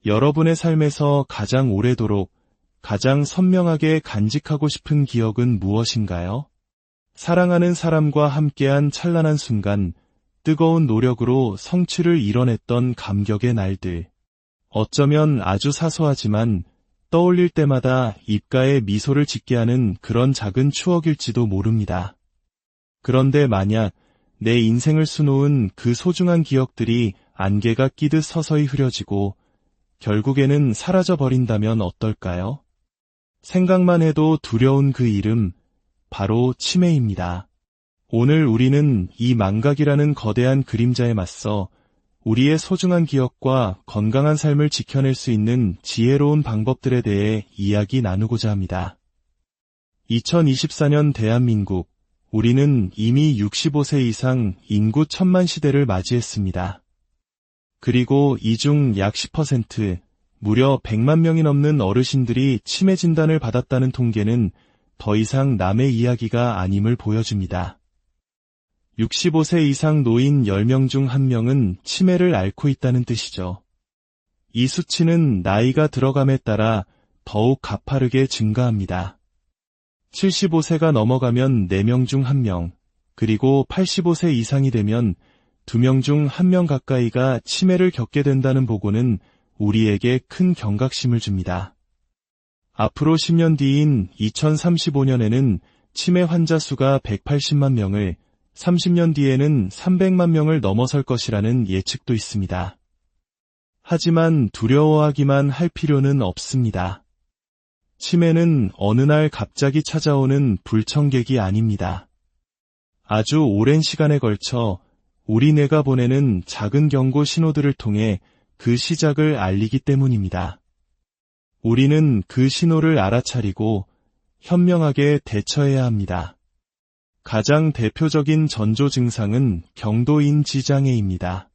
여러분의 삶에서 가장 오래도록, 가장 선명하게 간직하고 싶은 기억은 무엇인가요? 사랑하는 사람과 함께한 찬란한 순간, 뜨거운 노력으로 성취를 이뤄냈던 감격의 날들. 어쩌면 아주 사소하지만 떠올릴 때마다 입가에 미소를 짓게 하는 그런 작은 추억일지도 모릅니다. 그런데 만약 내 인생을 수놓은 그 소중한 기억들이 안개가 끼듯 서서히 흐려지고 결국에는 사라져버린다면 어떨까요? 생각만 해도 두려운 그 이름, 바로 치매입니다. 오늘 우리는 이 망각이라는 거대한 그림자에 맞서 우리의 소중한 기억과 건강한 삶을 지켜낼 수 있는 지혜로운 방법들에 대해 이야기 나누고자 합니다. 2024년 대한민국, 우리는 이미 65세 이상 인구 1000만 시대를 맞이했습니다. 그리고 이 중 약 10%, 무려 100만 명이 넘는 어르신들이 치매 진단을 받았다는 통계는 더 이상 남의 이야기가 아님을 보여줍니다. 65세 이상 노인 10명 중 1명은 치매를 앓고 있다는 뜻이죠. 이 수치는 나이가 들어감에 따라 더욱 가파르게 증가합니다. 75세가 넘어가면 4명 중 1명, 그리고 85세 이상이 되면 2명 중 1명 가까이가 치매를 겪게 된다는 보고는 우리에게 큰 경각심을 줍니다. 앞으로 10년 뒤인 2035년에는 치매 환자 수가 180만 명을, 30년 뒤에는 300만 명을 넘어설 것이라는 예측도 있습니다. 하지만 두려워하기만 할 필요는 없습니다. 치매는 어느 날 갑자기 찾아오는 불청객이 아닙니다. 아주 오랜 시간에 걸쳐 우리 뇌가 보내는 작은 경고 신호들을 통해 그 시작을 알리기 때문입니다. 우리는 그 신호를 알아차리고 현명하게 대처해야 합니다. 가장 대표적인 전조 증상은 경도인지장애입니다.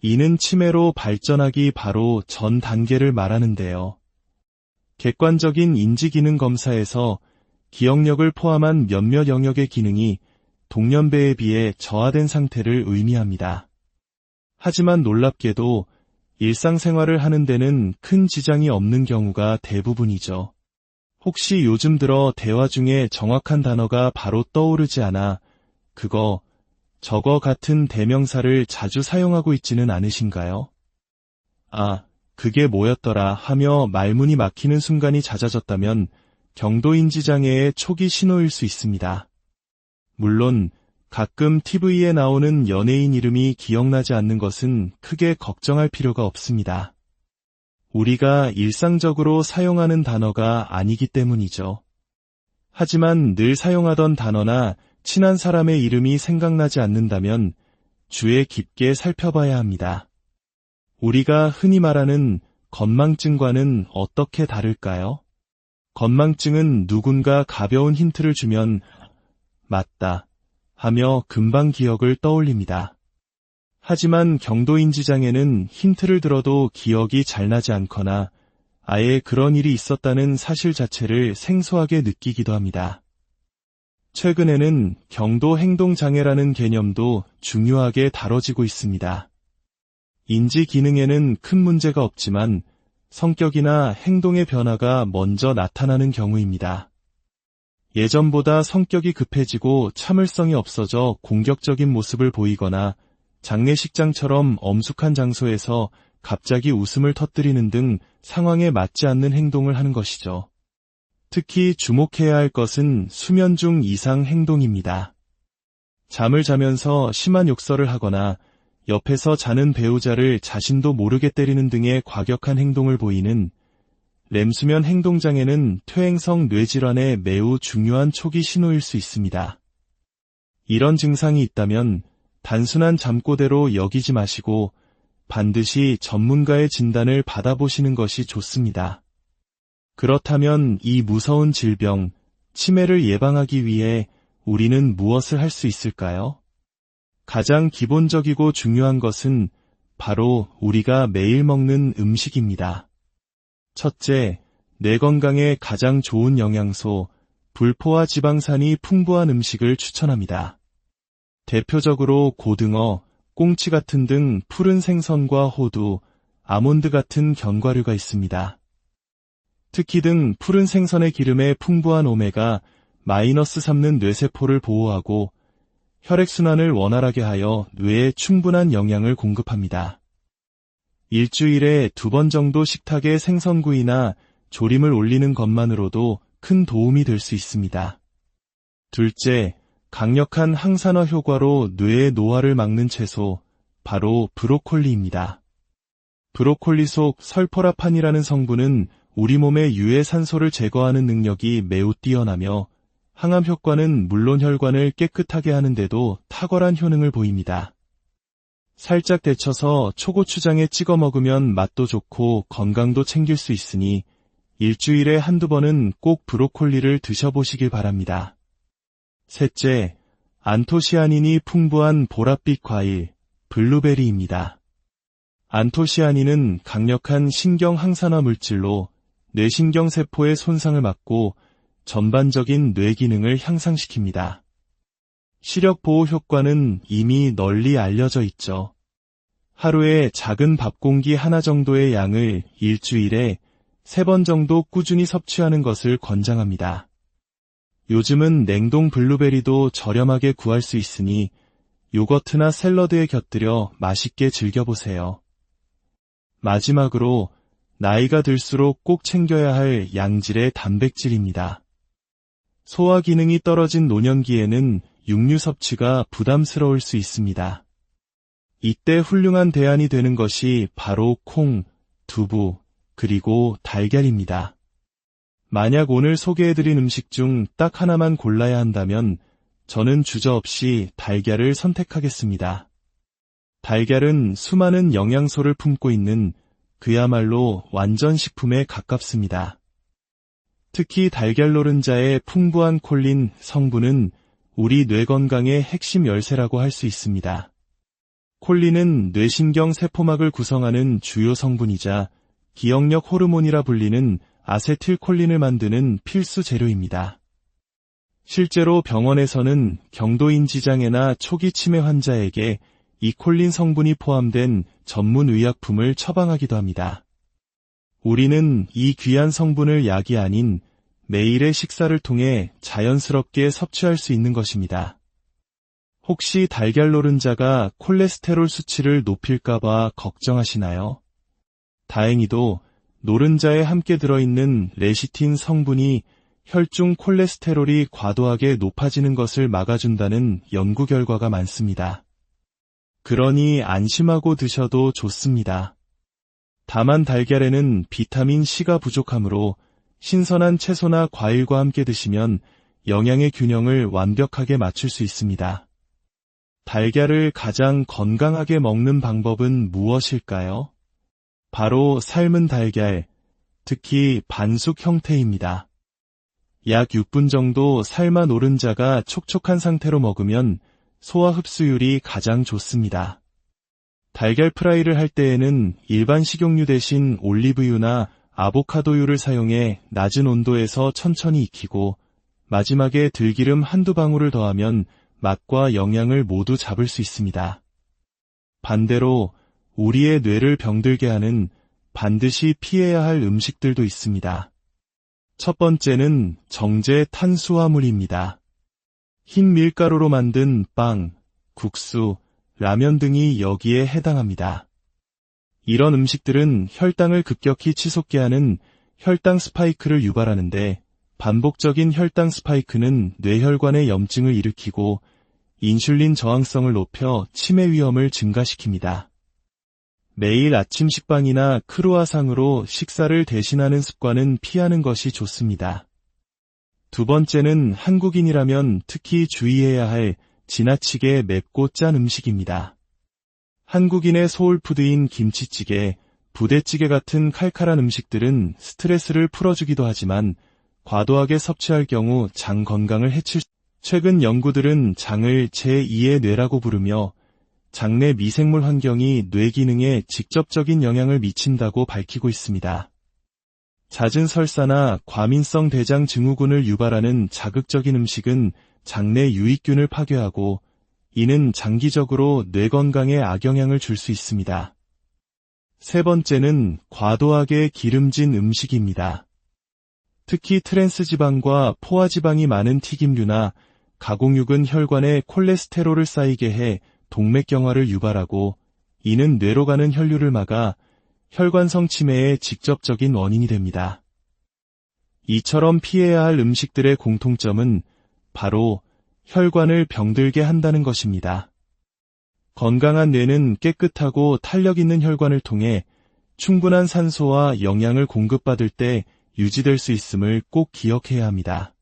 이는 치매로 발전하기 바로 전 단계를 말하는데요. 객관적인 인지기능 검사에서 기억력을 포함한 몇몇 영역의 기능이 동년배에 비해 저하된 상태를 의미합니다. 하지만 놀랍게도 일상생활을 하는 데는 큰 지장이 없는 경우가 대부분이죠. 혹시 요즘 들어 대화 중에 정확한 단어가 바로 떠오르지 않아 그거, 저거 같은 대명사를 자주 사용하고 있지는 않으신가요? 아, 그게 뭐였더라 하며 말문이 막히는 순간이 잦아졌다면 경도인지장애의 초기 신호일 수 있습니다. 물론 가끔 TV에 나오는 연예인 이름이 기억나지 않는 것은 크게 걱정할 필요가 없습니다. 우리가 일상적으로 사용하는 단어가 아니기 때문이죠. 하지만 늘 사용하던 단어나 친한 사람의 이름이 생각나지 않는다면 주의 깊게 살펴봐야 합니다. 우리가 흔히 말하는 건망증과는 어떻게 다를까요? 건망증은 누군가 가벼운 힌트를 주면 맞다 하며 금방 기억을 떠올립니다. 하지만 경도인지장애는 힌트를 들어도 기억이 잘 나지 않거나 아예 그런 일이 있었다는 사실 자체를 생소하게 느끼기도 합니다. 최근에는 경도행동장애라는 개념도 중요하게 다뤄지고 있습니다. 인지 기능에는 큰 문제가 없지만 성격이나 행동의 변화가 먼저 나타나는 경우입니다. 예전보다 성격이 급해지고 참을성이 없어져 공격적인 모습을 보이거나 장례식장처럼 엄숙한 장소에서 갑자기 웃음을 터뜨리는 등 상황에 맞지 않는 행동을 하는 것이죠. 특히 주목해야 할 것은 수면 중 이상 행동입니다. 잠을 자면서 심한 욕설을 하거나 옆에서 자는 배우자를 자신도 모르게 때리는 등의 과격한 행동을 보이는 렘수면 행동장애는 퇴행성 뇌질환의 매우 중요한 초기 신호일 수 있습니다. 이런 증상이 있다면 단순한 잠꼬대로 여기지 마시고 반드시 전문가의 진단을 받아보시는 것이 좋습니다. 그렇다면 이 무서운 질병, 치매를 예방하기 위해 우리는 무엇을 할 수 있을까요? 가장 기본적이고 중요한 것은 바로 우리가 매일 먹는 음식입니다. 첫째, 뇌 건강에 가장 좋은 영양소, 불포화 지방산이 풍부한 음식을 추천합니다. 대표적으로 고등어, 꽁치 같은 등 푸른 생선과 호두, 아몬드 같은 견과류가 있습니다. 특히 등 푸른 생선의 기름에 풍부한 오메가-3는 뇌세포를 보호하고 혈액순환을 원활하게 하여 뇌에 충분한 영양을 공급합니다. 일주일에 2번 정도 식탁에 생선구이나 조림을 올리는 것만으로도 큰 도움이 될 수 있습니다. 둘째, 강력한 항산화 효과로 뇌의 노화를 막는 채소, 바로 브로콜리입니다. 브로콜리 속 설포라판이라는 성분은 우리 몸의 유해 산소를 제거하는 능력이 매우 뛰어나며 항암 효과는 물론 혈관을 깨끗하게 하는데도 탁월한 효능을 보입니다. 살짝 데쳐서 초고추장에 찍어 먹으면 맛도 좋고 건강도 챙길 수 있으니 일주일에 한두 번은 꼭 브로콜리를 드셔보시길 바랍니다. 셋째, 안토시아닌이 풍부한 보랏빛 과일, 블루베리입니다. 안토시아닌은 강력한 신경 항산화 물질로 뇌신경세포의 손상을 막고 전반적인 뇌 기능을 향상시킵니다. 시력 보호 효과는 이미 널리 알려져 있죠. 하루에 작은 밥 공기 하나 정도의 양을 일주일에 3번 정도 꾸준히 섭취하는 것을 권장합니다. 요즘은 냉동 블루베리도 저렴하게 구할 수 있으니 요거트나 샐러드에 곁들여 맛있게 즐겨보세요. 마지막으로 나이가 들수록 꼭 챙겨야 할 양질의 단백질입니다. 소화 기능이 떨어진 노년기에는 육류 섭취가 부담스러울 수 있습니다. 이때 훌륭한 대안이 되는 것이 바로 콩, 두부, 그리고 달걀입니다. 만약 오늘 소개해드린 음식 중 딱 하나만 골라야 한다면 저는 주저없이 달걀을 선택하겠습니다. 달걀은 수많은 영양소를 품고 있는 그야말로 완전 식품에 가깝습니다. 특히 달걀 노른자의 풍부한 콜린 성분은 우리 뇌 건강의 핵심 열쇠라고 할 수 있습니다. 콜린은 뇌신경 세포막을 구성하는 주요 성분이자 기억력 호르몬이라 불리는 아세틸콜린을 만드는 필수 재료입니다. 실제로 병원에서는 경도인지 장애나 초기 치매 환자에게 이 콜린 성분이 포함된 전문 의약품을 처방하기도 합니다. 우리는 이 귀한 성분을 약이 아닌 매일의 식사를 통해 자연스럽게 섭취할 수 있는 것입니다. 혹시 달걀 노른자가 콜레스테롤 수치를 높일까봐 걱정하시나요? 다행히도 노른자에 함께 들어있는 레시틴 성분이 혈중 콜레스테롤이 과도하게 높아지는 것을 막아준다는 연구 결과가 많습니다. 그러니 안심하고 드셔도 좋습니다. 다만 달걀에는 비타민 C가 부족하므로 신선한 채소나 과일과 함께 드시면 영양의 균형을 완벽하게 맞출 수 있습니다. 달걀을 가장 건강하게 먹는 방법은 무엇일까요? 바로 삶은 달걀, 특히 반숙 형태입니다. 약 6분 정도 삶아 노른자가 촉촉한 상태로 먹으면 소화 흡수율이 가장 좋습니다. 달걀 프라이를 할 때에는 일반 식용유 대신 올리브유나 아보카도유를 사용해 낮은 온도에서 천천히 익히고 마지막에 들기름 한두 방울을 더하면 맛과 영양을 모두 잡을 수 있습니다. 반대로 우리의 뇌를 병들게 하는 반드시 피해야 할 음식들도 있습니다. 첫 번째는 정제 탄수화물입니다. 흰 밀가루로 만든 빵, 국수, 라면 등이 여기에 해당합니다. 이런 음식들은 혈당을 급격히 치솟게 하는 혈당 스파이크를 유발하는데 반복적인 혈당 스파이크는 뇌혈관의 염증을 일으키고 인슐린 저항성을 높여 치매 위험을 증가시킵니다. 매일 아침 식빵이나 크루아상으로 식사를 대신하는 습관은 피하는 것이 좋습니다. 두 번째는 한국인이라면 특히 주의해야 할 지나치게 맵고 짠 음식입니다. 한국인의 소울푸드인 김치찌개, 부대찌개 같은 칼칼한 음식들은 스트레스를 풀어주기도 하지만 과도하게 섭취할 경우 장 건강을 해칠 수 있습니다. 최근 연구들은 장을 제2의 뇌라고 부르며 장내 미생물 환경이 뇌 기능에 직접적인 영향을 미친다고 밝히고 있습니다. 잦은 설사나 과민성 대장 증후군을 유발하는 자극적인 음식은 장내 유익균을 파괴하고 이는 장기적으로 뇌 건강에 악영향을 줄 수 있습니다. 세 번째는 과도하게 기름진 음식입니다. 특히 트랜스지방과 포화지방이 많은 튀김류나 가공육은 혈관에 콜레스테롤을 쌓이게 해 동맥경화를 유발하고, 이는 뇌로 가는 혈류를 막아 혈관성 치매의 직접적인 원인이 됩니다. 이처럼 피해야 할 음식들의 공통점은 바로 혈관을 병들게 한다는 것입니다. 건강한 뇌는 깨끗하고 탄력 있는 혈관을 통해 충분한 산소와 영양을 공급받을 때 유지될 수 있음을 꼭 기억해야 합니다.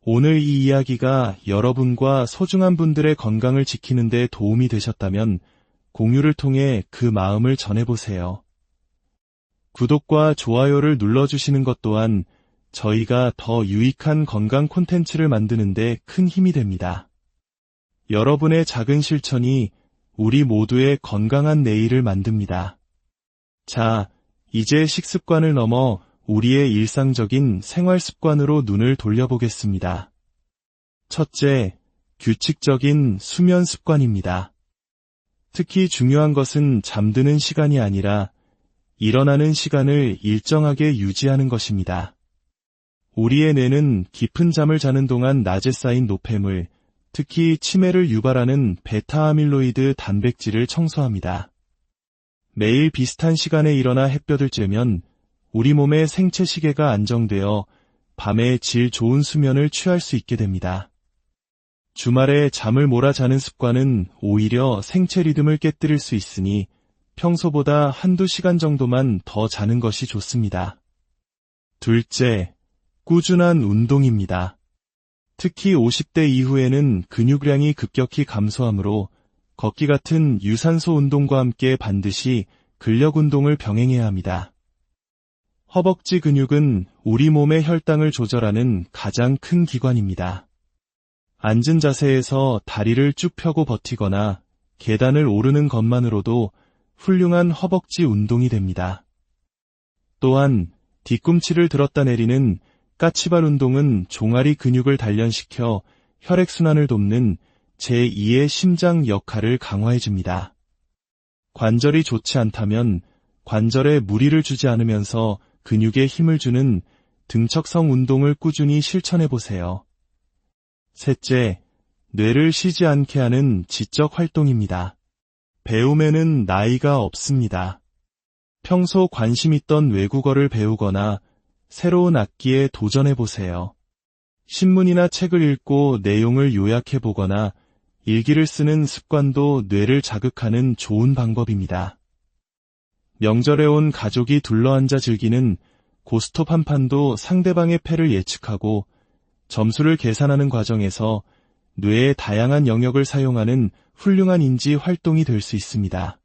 오늘 이 이야기가 여러분과 소중한 분들의 건강을 지키는 데 도움이 되셨다면 공유를 통해 그 마음을 전해보세요. 구독과 좋아요를 눌러주시는 것 또한 저희가 더 유익한 건강 콘텐츠를 만드는 데 큰 힘이 됩니다. 여러분의 작은 실천이 우리 모두의 건강한 내일을 만듭니다. 자, 이제 식습관을 넘어 우리의 일상적인 생활 습관으로 눈을 돌려보겠습니다. 첫째, 규칙적인 수면 습관입니다. 특히 중요한 것은 잠드는 시간이 아니라 일어나는 시간을 일정하게 유지하는 것입니다. 우리의 뇌는 깊은 잠을 자는 동안 낮에 쌓인 노폐물, 특히 치매를 유발하는 베타아밀로이드 단백질을 청소합니다. 매일 비슷한 시간에 일어나 햇볕을 쬐면 우리 몸의 생체 시계가 안정되어 밤에 질 좋은 수면을 취할 수 있게 됩니다. 주말에 잠을 몰아자는 습관은 오히려 생체 리듬을 깨뜨릴 수 있으니 평소보다 한두 시간 정도만 더 자는 것이 좋습니다. 둘째, 꾸준한 운동입니다. 특히 50대 이후에는 근육량이 급격히 감소하므로 걷기 같은 유산소 운동과 함께 반드시 근력 운동을 병행해야 합니다. 허벅지 근육은 우리 몸의 혈당을 조절하는 가장 큰 기관입니다. 앉은 자세에서 다리를 쭉 펴고 버티거나 계단을 오르는 것만으로도 훌륭한 허벅지 운동이 됩니다. 또한 뒤꿈치를 들었다 내리는 까치발 운동은 종아리 근육을 단련시켜 혈액순환을 돕는 제2의 심장 역할을 강화해줍니다. 관절이 좋지 않다면 관절에 무리를 주지 않으면서 근육에 힘을 주는 등척성 운동을 꾸준히 실천해보세요. 셋째, 뇌를 쉬지 않게 하는 지적 활동입니다. 배움에는 나이가 없습니다. 평소 관심 있던 외국어를 배우거나 새로운 악기에 도전해보세요. 신문이나 책을 읽고 내용을 요약해보거나 일기를 쓰는 습관도 뇌를 자극하는 좋은 방법입니다. 명절에 온 가족이 둘러앉아 즐기는 고스톱 한 판도 상대방의 패를 예측하고 점수를 계산하는 과정에서 뇌의 다양한 영역을 사용하는 훌륭한 인지 활동이 될 수 있습니다.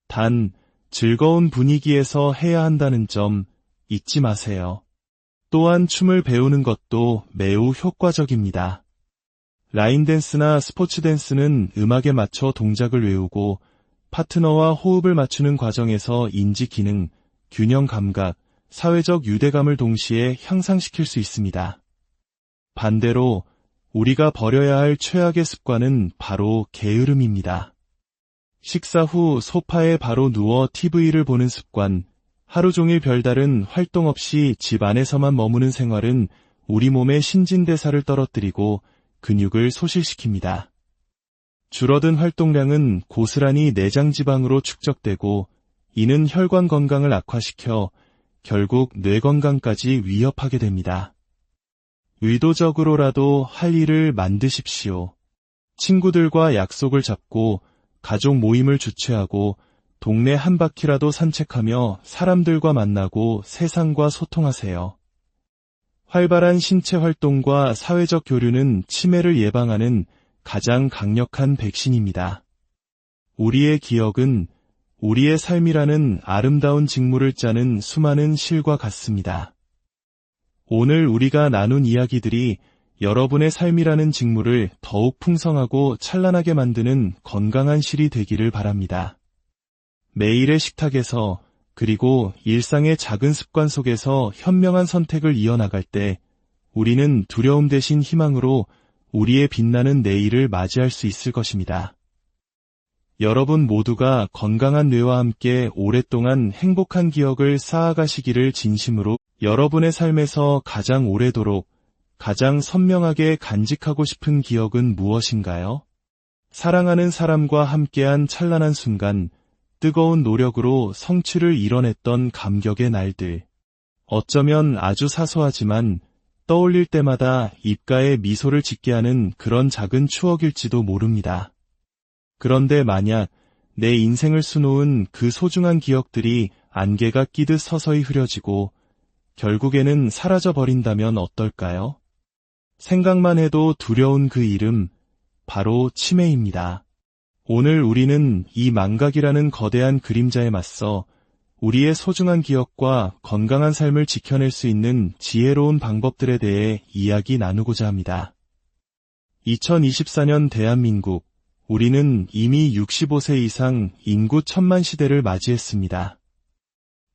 단, 즐거운 분위기에서 해야 한다는 점 잊지 마세요. 또한 춤을 배우는 것도 매우 효과적입니다. 라인 댄스나 스포츠 댄스는 음악에 맞춰 동작을 외우고 파트너와 호흡을 맞추는 과정에서 인지 기능, 균형 감각, 사회적 유대감을 동시에 향상시킬 수 있습니다. 반대로 우리가 버려야 할 최악의 습관은 바로 게으름입니다. 식사 후 소파에 바로 누워 TV를 보는 습관, 하루 종일 별다른 활동 없이 집 안에서만 머무는 생활은 우리 몸의 신진대사를 떨어뜨리고 근육을 소실시킵니다. 줄어든 활동량은 고스란히 내장 지방으로 축적되고 이는 혈관 건강을 악화시켜 결국 뇌 건강까지 위협하게 됩니다. 의도적으로라도 할 일을 만드십시오. 친구들과 약속을 잡고 가족 모임을 주최하고 동네 한 바퀴라도 산책하며 사람들과 만나고 세상과 소통하세요. 활발한 신체 활동과 사회적 교류는 치매를 예방하는 가장 강력한 백신입니다. 우리의 기억은 우리의 삶이라는 아름다운 직무를 짜는 수많은 실과 같습니다. 오늘 우리가 나눈 이야기들이 여러분의 삶이라는 직무를 더욱 풍성하고 찬란하게 만드는 건강한 실이 되기를 바랍니다. 매일의 식탁에서 그리고 일상의 작은 습관 속에서 현명한 선택을 이어나갈 때 우리는 두려움 대신 희망으로 우리의 빛나는 내일을 맞이할 수 있을 것입니다. 여러분 모두가 건강한 뇌와 함께 오랫동안 행복한 기억을 쌓아가시기를 진심으로 여러분의 삶에서 가장 오래도록 가장 선명하게 간직하고 싶은 기억은 무엇인가요? 사랑하는 사람과 함께한 찬란한 순간, 뜨거운 노력으로 성취를 이뤄냈던 감격의 날들. 어쩌면 아주 사소하지만 떠올릴 때마다 입가에 미소를 짓게 하는 그런 작은 추억일지도 모릅니다. 그런데 만약 내 인생을 수놓은 그 소중한 기억들이 안개가 끼듯 서서히 흐려지고 결국에는 사라져버린다면 어떨까요? 생각만 해도 두려운 그 이름, 바로 치매입니다. 오늘 우리는 이 망각이라는 거대한 그림자에 맞서 우리의 소중한 기억과 건강한 삶을 지켜낼 수 있는 지혜로운 방법들에 대해 이야기 나누고자 합니다. 2024년 대한민국, 우리는 이미 65세 이상 인구 1000만 시대를 맞이했습니다.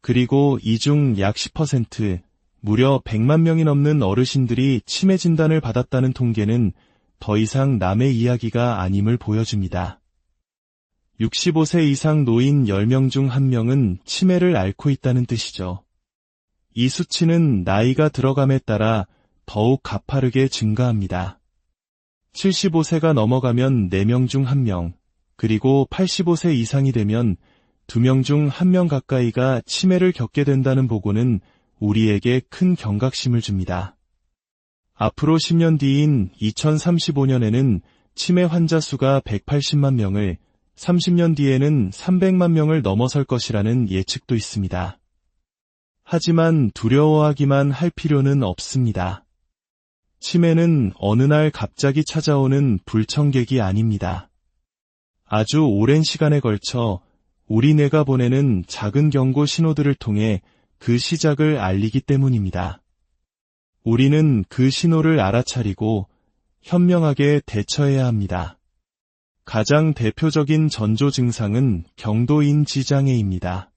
그리고 이 중 약 10%, 무려 100만 명이 넘는 어르신들이 치매 진단을 받았다는 통계는 더 이상 남의 이야기가 아님을 보여줍니다. 65세 이상 노인 10명 중 1명은 치매를 앓고 있다는 뜻이죠. 이 수치는 나이가 들어감에 따라 더욱 가파르게 증가합니다. 75세가 넘어가면 4명 중 1명, 그리고 85세 이상이 되면 2명 중 1명 가까이가 치매를 겪게 된다는 보고는 우리에게 큰 경각심을 줍니다. 앞으로 10년 뒤인 2035년에는 치매 환자 수가 180만 명을, 30년 뒤에는 300만 명을 넘어설 것이라는 예측도 있습니다. 하지만 두려워하기만 할 필요는 없습니다. 치매는 어느 날 갑자기 찾아오는 불청객이 아닙니다. 아주 오랜 시간에 걸쳐 우리 뇌가 보내는 작은 경고 신호들을 통해 그 시작을 알리기 때문입니다. 우리는 그 신호를 알아차리고 현명하게 대처해야 합니다. 가장 대표적인 전조 증상은 경도인지장애입니다.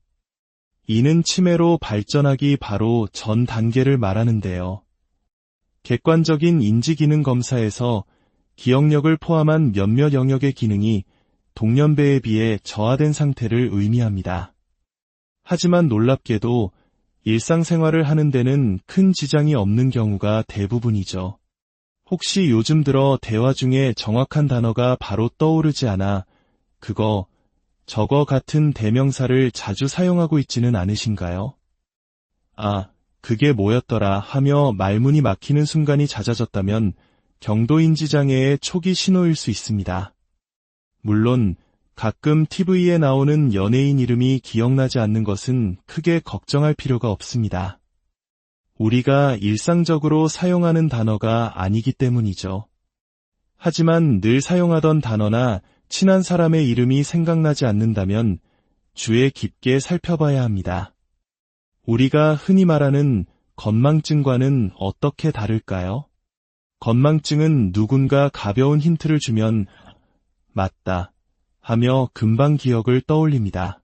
이는 치매로 발전하기 바로 전 단계를 말하는데요. 객관적인 인지기능 검사에서 기억력을 포함한 몇몇 영역의 기능이 동년배에 비해 저하된 상태를 의미합니다. 하지만 놀랍게도 일상생활을 하는 데는 큰 지장이 없는 경우가 대부분이죠. 혹시 요즘 들어 대화 중에 정확한 단어가 바로 떠오르지 않아 그거, 저거 같은 대명사를 자주 사용하고 있지는 않으신가요? 아, 그게 뭐였더라 하며 말문이 막히는 순간이 잦아졌다면 경도인지장애의 초기 신호일 수 있습니다. 물론 가끔 TV에 나오는 연예인 이름이 기억나지 않는 것은 크게 걱정할 필요가 없습니다. 우리가 일상적으로 사용하는 단어가 아니기 때문이죠. 하지만 늘 사용하던 단어나 친한 사람의 이름이 생각나지 않는다면 주의 깊게 살펴봐야 합니다. 우리가 흔히 말하는 건망증과는 어떻게 다를까요? 건망증은 누군가 가벼운 힌트를 주면 맞다 하며 금방 기억을 떠올립니다.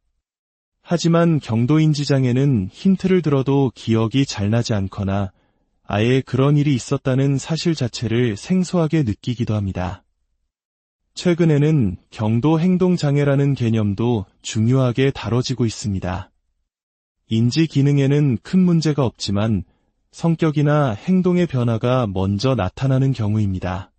하지만 경도인지장애는 힌트를 들어도 기억이 잘 나지 않거나 아예 그런 일이 있었다는 사실 자체를 생소하게 느끼기도 합니다. 최근에는 경도행동장애라는 개념도 중요하게 다뤄지고 있습니다. 인지 기능에는 큰 문제가 없지만 성격이나 행동의 변화가 먼저 나타나는 경우입니다.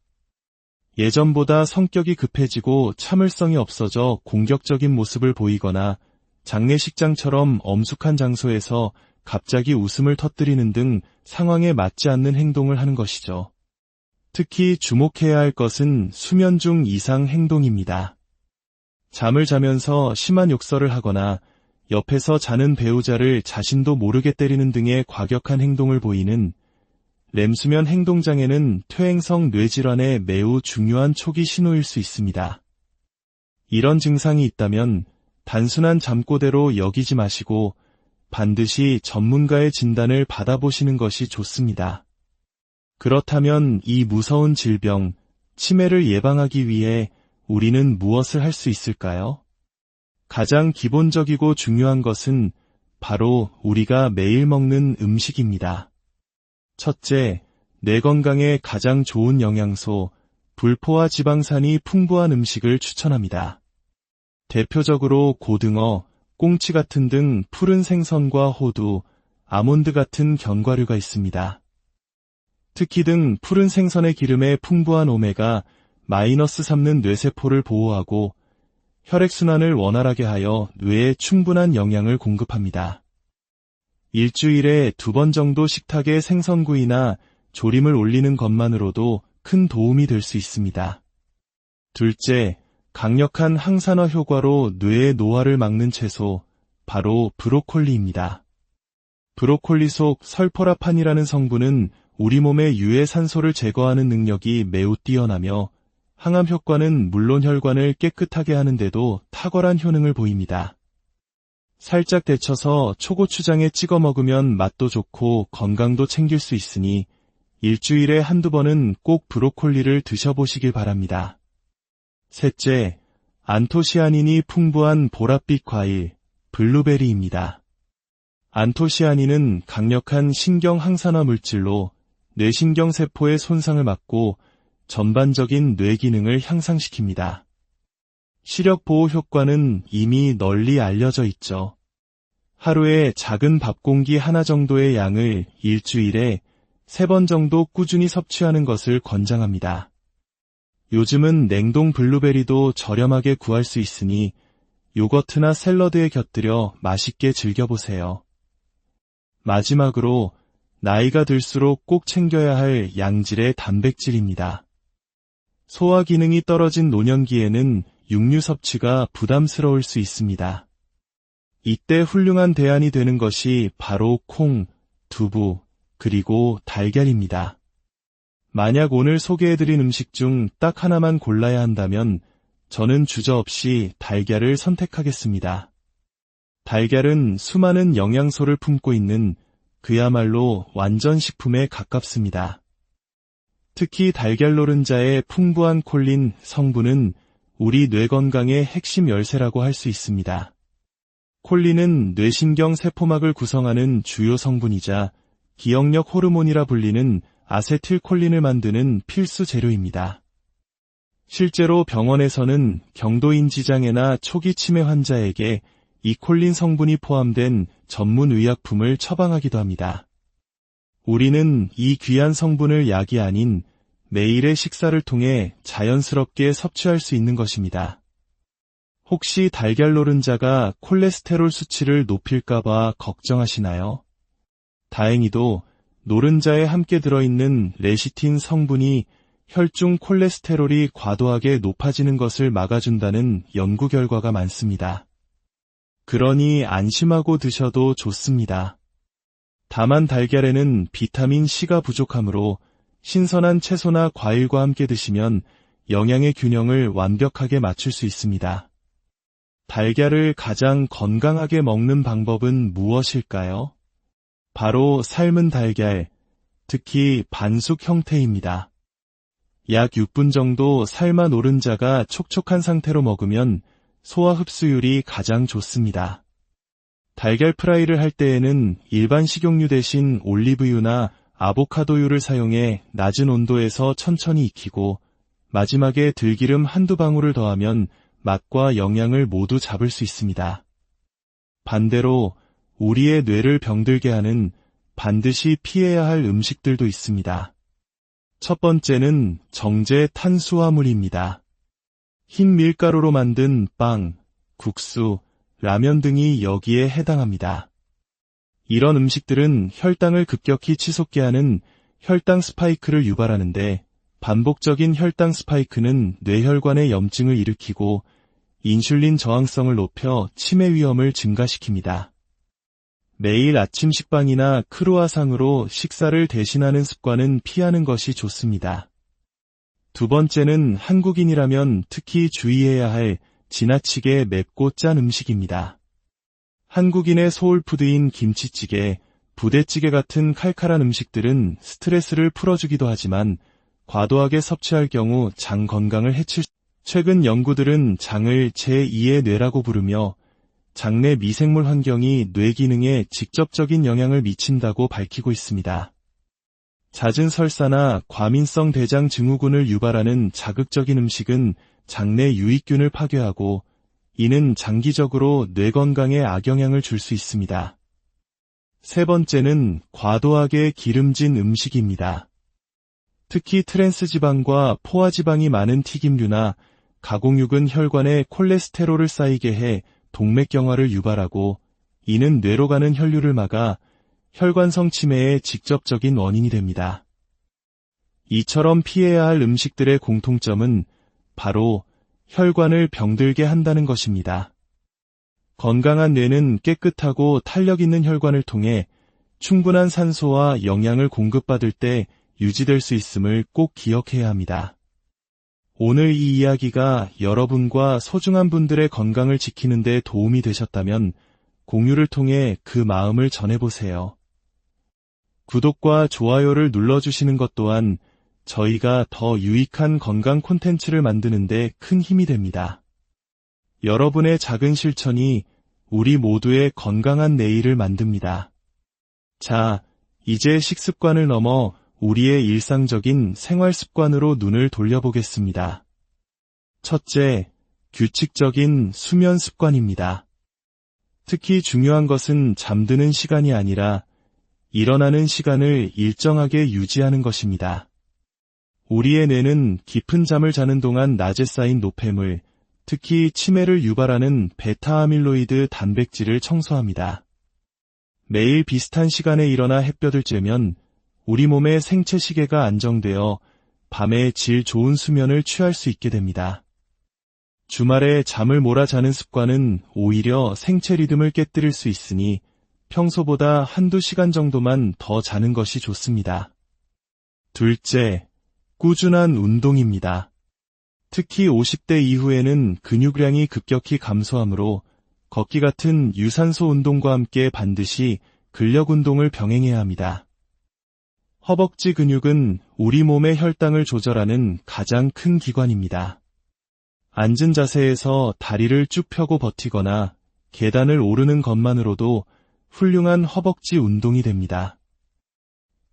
예전보다 성격이 급해지고 참을성이 없어져 공격적인 모습을 보이거나 장례식장처럼 엄숙한 장소에서 갑자기 웃음을 터뜨리는 등 상황에 맞지 않는 행동을 하는 것이죠. 특히 주목해야 할 것은 수면 중 이상 행동입니다. 잠을 자면서 심한 욕설을 하거나 옆에서 자는 배우자를 자신도 모르게 때리는 등의 과격한 행동을 보이는 렘수면 행동장애는 퇴행성 뇌질환의 매우 중요한 초기 신호일 수 있습니다. 이런 증상이 있다면 단순한 잠꼬대로 여기지 마시고 반드시 전문가의 진단을 받아보시는 것이 좋습니다. 그렇다면 이 무서운 질병, 치매를 예방하기 위해 우리는 무엇을 할 수 있을까요? 가장 기본적이고 중요한 것은 바로 우리가 매일 먹는 음식입니다. 첫째, 뇌 건강에 가장 좋은 영양소, 불포화 지방산이 풍부한 음식을 추천합니다. 대표적으로 고등어, 꽁치 같은 등 푸른 생선과 호두, 아몬드 같은 견과류가 있습니다. 특히 등 푸른 생선의 기름에 풍부한 오메가-3는 뇌세포를 보호하고 혈액순환을 원활하게 하여 뇌에 충분한 영양을 공급합니다. 일주일에 2번 정도 식탁에 생선구이나 조림을 올리는 것만으로도 큰 도움이 될 수 있습니다. 둘째, 강력한 항산화 효과로 뇌의 노화를 막는 채소, 바로 브로콜리입니다. 브로콜리 속 설포라판이라는 성분은 우리 몸의 유해 산소를 제거하는 능력이 매우 뛰어나며 항암 효과는 물론 혈관을 깨끗하게 하는데도 탁월한 효능을 보입니다. 살짝 데쳐서 초고추장에 찍어 먹으면 맛도 좋고 건강도 챙길 수 있으니 일주일에 한두 번은 꼭 브로콜리를 드셔보시길 바랍니다. 셋째, 안토시아닌이 풍부한 보랏빛 과일, 블루베리입니다. 안토시아닌은 강력한 신경 항산화 물질로 뇌신경세포의 손상을 막고 전반적인 뇌 기능을 향상시킵니다. 시력 보호 효과는 이미 널리 알려져 있죠. 하루에 작은 밥 공기 하나 정도의 양을 일주일에 3번 정도 꾸준히 섭취하는 것을 권장합니다. 요즘은 냉동 블루베리도 저렴하게 구할 수 있으니 요거트나 샐러드에 곁들여 맛있게 즐겨보세요. 마지막으로 나이가 들수록 꼭 챙겨야 할 양질의 단백질입니다. 소화 기능이 떨어진 노년기에는 육류 섭취가 부담스러울 수 있습니다. 이때 훌륭한 대안이 되는 것이 바로 콩, 두부, 그리고 달걀입니다. 만약 오늘 소개해드린 음식 중 딱 하나만 골라야 한다면 저는 주저없이 달걀을 선택하겠습니다. 달걀은 수많은 영양소를 품고 있는 그야말로 완전 식품에 가깝습니다. 특히 달걀 노른자의 풍부한 콜린 성분은 우리 뇌 건강의 핵심 열쇠라고 할 수 있습니다. 콜린은 뇌신경 세포막을 구성하는 주요 성분이자 기억력 호르몬이라 불리는 아세틸콜린을 만드는 필수 재료입니다. 실제로 병원에서는 경도인지 장애나 초기 치매 환자에게 이 콜린 성분이 포함된 전문 의약품을 처방하기도 합니다. 우리는 이 귀한 성분을 약이 아닌 매일의 식사를 통해 자연스럽게 섭취할 수 있는 것입니다. 혹시 달걀 노른자가 콜레스테롤 수치를 높일까봐 걱정하시나요? 다행히도 노른자에 함께 들어있는 레시틴 성분이 혈중 콜레스테롤이 과도하게 높아지는 것을 막아준다는 연구 결과가 많습니다. 그러니 안심하고 드셔도 좋습니다. 다만 달걀에는 비타민 C가 부족하므로 신선한 채소나 과일과 함께 드시면 영양의 균형을 완벽하게 맞출 수 있습니다. 달걀을 가장 건강하게 먹는 방법은 무엇일까요? 바로 삶은 달걀, 특히 반숙 형태입니다. 약 6분 정도 삶아 노른자가 촉촉한 상태로 먹으면 소화 흡수율이 가장 좋습니다. 달걀 프라이를 할 때에는 일반 식용유 대신 올리브유나 아보카도유를 사용해 낮은 온도에서 천천히 익히고 마지막에 들기름 한두 방울을 더하면 맛과 영양을 모두 잡을 수 있습니다. 반대로 우리의 뇌를 병들게 하는 반드시 피해야 할 음식들도 있습니다. 첫 번째는 정제 탄수화물입니다. 흰 밀가루로 만든 빵, 국수, 라면 등이 여기에 해당합니다. 이런 음식들은 혈당을 급격히 치솟게 하는 혈당 스파이크를 유발하는데 반복적인 혈당 스파이크는 뇌혈관의 염증을 일으키고 인슐린 저항성을 높여 치매 위험을 증가시킵니다. 매일 아침 식빵이나 크루아상으로 식사를 대신하는 습관은 피하는 것이 좋습니다. 두 번째는 한국인이라면 특히 주의해야 할 지나치게 맵고 짠 음식입니다. 한국인의 소울푸드인 김치찌개, 부대찌개 같은 칼칼한 음식들은 스트레스를 풀어주기도 하지만 과도하게 섭취할 경우 장 건강을 해칠 수 있습니다. 최근 연구들은 장을 제2의 뇌라고 부르며 장내 미생물 환경이 뇌 기능에 직접적인 영향을 미친다고 밝히고 있습니다. 잦은 설사나 과민성 대장 증후군을 유발하는 자극적인 음식은 장내 유익균을 파괴하고 이는 장기적으로 뇌 건강에 악영향을 줄 수 있습니다. 세 번째는 과도하게 기름진 음식입니다. 특히 트랜스지방과 포화지방이 많은 튀김류나 가공육은 혈관에 콜레스테롤을 쌓이게 해 동맥경화를 유발하고 이는 뇌로 가는 혈류를 막아 혈관성 치매의 직접적인 원인이 됩니다. 이처럼 피해야 할 음식들의 공통점은 바로 혈관을 병들게 한다는 것입니다. 건강한 뇌는 깨끗하고 탄력 있는 혈관을 통해 충분한 산소와 영양을 공급받을 때 유지될 수 있음을 꼭 기억해야 합니다. 오늘 이 이야기가 여러분과 소중한 분들의 건강을 지키는 데 도움이 되셨다면 공유를 통해 그 마음을 전해보세요. 구독과 좋아요를 눌러주시는 것 또한 저희가 더 유익한 건강 콘텐츠를 만드는 데 큰 힘이 됩니다. 여러분의 작은 실천이 우리 모두의 건강한 내일을 만듭니다. 자, 이제 식습관을 넘어 우리의 일상적인 생활 습관으로 눈을 돌려보겠습니다. 첫째, 규칙적인 수면 습관입니다. 특히 중요한 것은 잠드는 시간이 아니라 일어나는 시간을 일정하게 유지하는 것입니다. 우리의 뇌는 깊은 잠을 자는 동안 낮에 쌓인 노폐물, 특히 치매를 유발하는 베타아밀로이드 단백질을 청소합니다. 매일 비슷한 시간에 일어나 햇볕을 쬐면 우리 몸의 생체 시계가 안정되어 밤에 질 좋은 수면을 취할 수 있게 됩니다. 주말에 잠을 몰아자는 습관은 오히려 생체 리듬을 깨뜨릴 수 있으니 평소보다 한두 시간 정도만 더 자는 것이 좋습니다. 둘째, 꾸준한 운동입니다. 특히 50대 이후에는 근육량이 급격히 감소하므로 걷기 같은 유산소 운동과 함께 반드시 근력 운동을 병행해야 합니다. 허벅지 근육은 우리 몸의 혈당을 조절하는 가장 큰 기관입니다. 앉은 자세에서 다리를 쭉 펴고 버티거나 계단을 오르는 것만으로도 훌륭한 허벅지 운동이 됩니다.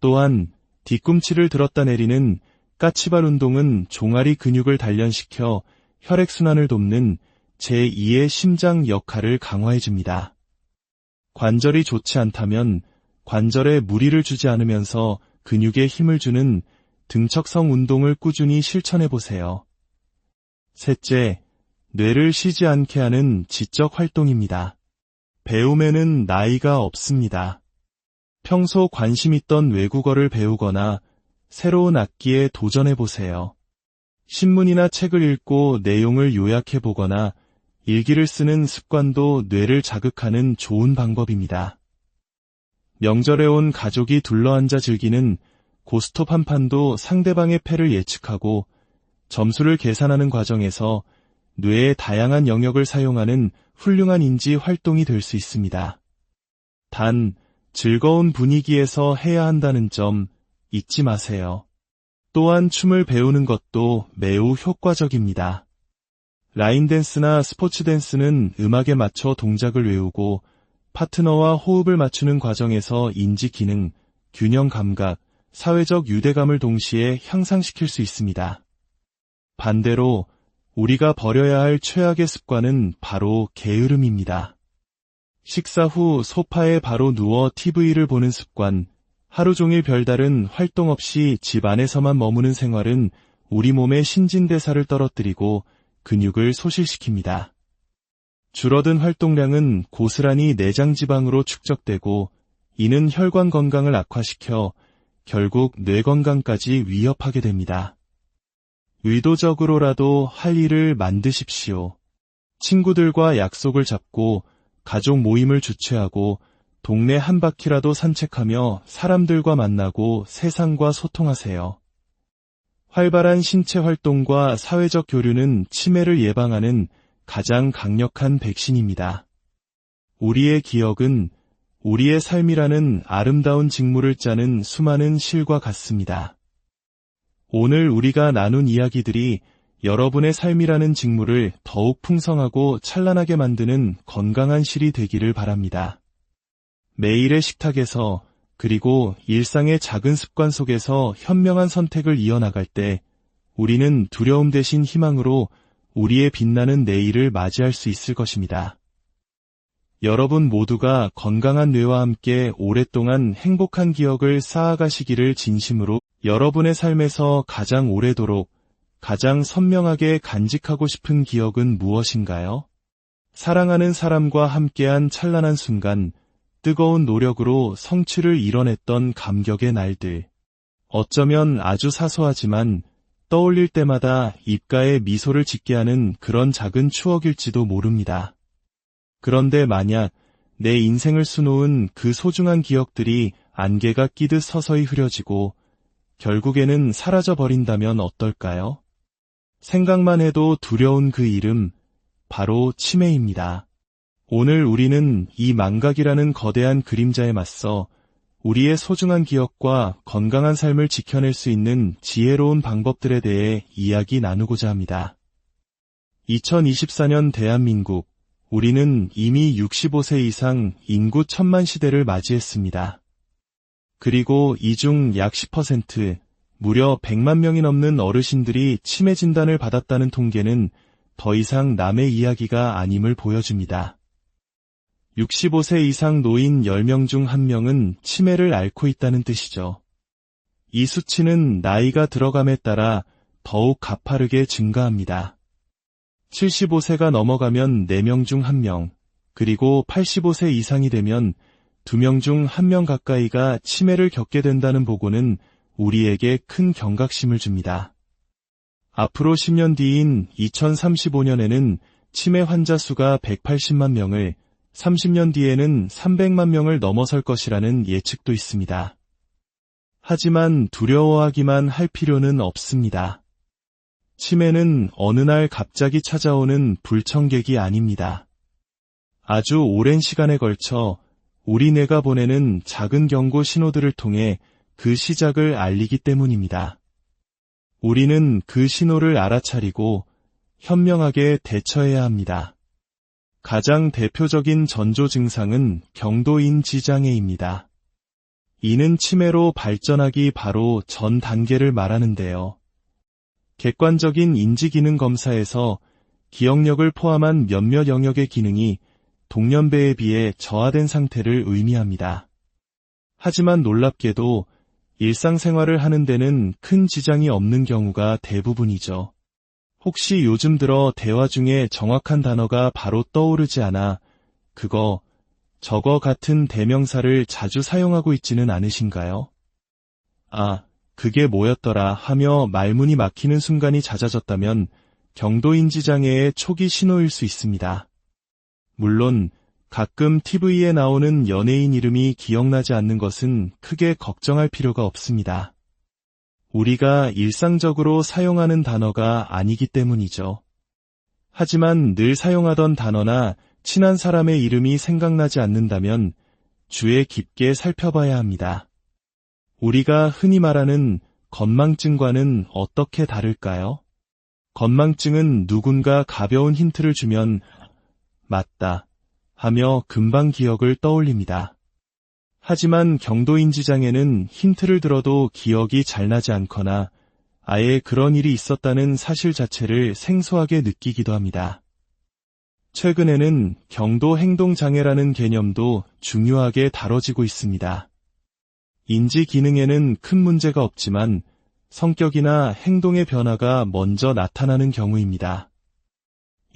또한 뒤꿈치를 들었다 내리는 까치발 운동은 종아리 근육을 단련시켜 혈액순환을 돕는 제2의 심장 역할을 강화해줍니다. 관절이 좋지 않다면 관절에 무리를 주지 않으면서 근육에 힘을 주는 등척성 운동을 꾸준히 실천해보세요. 셋째, 뇌를 쉬지 않게 하는 지적 활동입니다. 배움에는 나이가 없습니다. 평소 관심 있던 외국어를 배우거나 새로운 악기에 도전해보세요. 신문이나 책을 읽고 내용을 요약해보거나 일기를 쓰는 습관도 뇌를 자극하는 좋은 방법입니다. 명절에 온 가족이 둘러앉아 즐기는 고스톱 한 판도 상대방의 패를 예측하고 점수를 계산하는 과정에서 뇌의 다양한 영역을 사용하는 훌륭한 인지 활동이 될 수 있습니다. 단, 즐거운 분위기에서 해야 한다는 점 잊지 마세요. 또한 춤을 배우는 것도 매우 효과적입니다. 라인 댄스나 스포츠 댄스는 음악에 맞춰 동작을 외우고 파트너와 호흡을 맞추는 과정에서 인지 기능, 균형 감각, 사회적 유대감을 동시에 향상시킬 수 있습니다. 반대로 우리가 버려야 할 최악의 습관은 바로 게으름입니다. 식사 후 소파에 바로 누워 TV를 보는 습관, 하루 종일 별다른 활동 없이 집 안에서만 머무는 생활은 우리 몸의 신진대사를 떨어뜨리고 근육을 소실시킵니다. 줄어든 활동량은 고스란히 내장 지방으로 축적되고 이는 혈관 건강을 악화시켜 결국 뇌 건강까지 위협하게 됩니다. 의도적으로라도 할 일을 만드십시오. 친구들과 약속을 잡고 가족 모임을 주최하고 동네 한 바퀴라도 산책하며 사람들과 만나고 세상과 소통하세요. 활발한 신체 활동과 사회적 교류는 치매를 예방하는 가장 강력한 백신입니다. 우리의 기억은 우리의 삶이라는 아름다운 직무를 짜는 수많은 실과 같습니다. 오늘 우리가 나눈 이야기들이 여러분의 삶이라는 직무를 더욱 풍성하고 찬란하게 만드는 건강한 실이 되기를 바랍니다. 매일의 식탁에서 그리고 일상의 작은 습관 속에서 현명한 선택을 이어나갈 때 우리는 두려움 대신 희망으로 우리의 빛나는 내일을 맞이할 수 있을 것입니다. 여러분 모두가 건강한 뇌와 함께 오랫동안 행복한 기억을 쌓아가시기를 진심으로 여러분의 삶에서 가장 오래도록 가장 선명하게 간직하고 싶은 기억은 무엇인가요? 사랑하는 사람과 함께한 찬란한 순간, 뜨거운 노력으로 성취를 이뤄냈던 감격의 날들. 어쩌면 아주 사소하지만 떠올릴 때마다 입가에 미소를 짓게 하는 그런 작은 추억일지도 모릅니다. 그런데 만약 내 인생을 수놓은 그 소중한 기억들이 안개가 끼듯 서서히 흐려지고 결국에는 사라져버린다면 어떨까요? 생각만 해도 두려운 그 이름, 바로 치매입니다. 오늘 우리는 이 망각이라는 거대한 그림자에 맞서 우리의 소중한 기억과 건강한 삶을 지켜낼 수 있는 지혜로운 방법들에 대해 이야기 나누고자 합니다. 2024년 대한민국, 우리는 이미 65세 이상 인구 1000만 시대를 맞이했습니다. 그리고 이 중 약 10%, 무려 100만 명이 넘는 어르신들이 치매 진단을 받았다는 통계는 더 이상 남의 이야기가 아님을 보여줍니다. 65세 이상 노인 10명 중 1명은 치매를 앓고 있다는 뜻이죠. 이 수치는 나이가 들어감에 따라 더욱 가파르게 증가합니다. 75세가 넘어가면 4명 중 1명, 그리고 85세 이상이 되면 2명 중 1명 가까이가 치매를 겪게 된다는 보고는 우리에게 큰 경각심을 줍니다. 앞으로 10년 뒤인 2035년에는 치매 환자 수가 180만 명을, 30년 뒤에는 300만 명을 넘어설 것이라는 예측도 있습니다. 하지만 두려워하기만 할 필요는 없습니다. 치매는 어느 날 갑자기 찾아오는 불청객이 아닙니다. 아주 오랜 시간에 걸쳐 우리 뇌가 보내는 작은 경고 신호들을 통해 그 시작을 알리기 때문입니다. 우리는 그 신호를 알아차리고 현명하게 대처해야 합니다. 가장 대표적인 전조 증상은 경도인지장애입니다. 이는 치매로 발전하기 바로 전 단계를 말하는데요. 객관적인 인지기능 검사에서 기억력을 포함한 몇몇 영역의 기능이 동년배에 비해 저하된 상태를 의미합니다. 하지만 놀랍게도 일상생활을 하는 데는 큰 지장이 없는 경우가 대부분이죠. 혹시 요즘 들어 대화 중에 정확한 단어가 바로 떠오르지 않아 그거, 저거 같은 대명사를 자주 사용하고 있지는 않으신가요? 아, 그게 뭐였더라 하며 말문이 막히는 순간이 잦아졌다면 경도인지장애의 초기 신호일 수 있습니다. 물론 가끔 TV에 나오는 연예인 이름이 기억나지 않는 것은 크게 걱정할 필요가 없습니다. 우리가 일상적으로 사용하는 단어가 아니기 때문이죠. 하지만 늘 사용하던 단어나 친한 사람의 이름이 생각나지 않는다면 주의 깊게 살펴봐야 합니다. 우리가 흔히 말하는 건망증과는 어떻게 다를까요? 건망증은 누군가 가벼운 힌트를 주면 맞다 하며 금방 기억을 떠올립니다. 하지만 경도인지장애는 힌트를 들어도 기억이 잘 나지 않거나 아예 그런 일이 있었다는 사실 자체를 생소하게 느끼기도 합니다. 최근에는 경도행동장애라는 개념도 중요하게 다뤄지고 있습니다. 인지 기능에는 큰 문제가 없지만 성격이나 행동의 변화가 먼저 나타나는 경우입니다.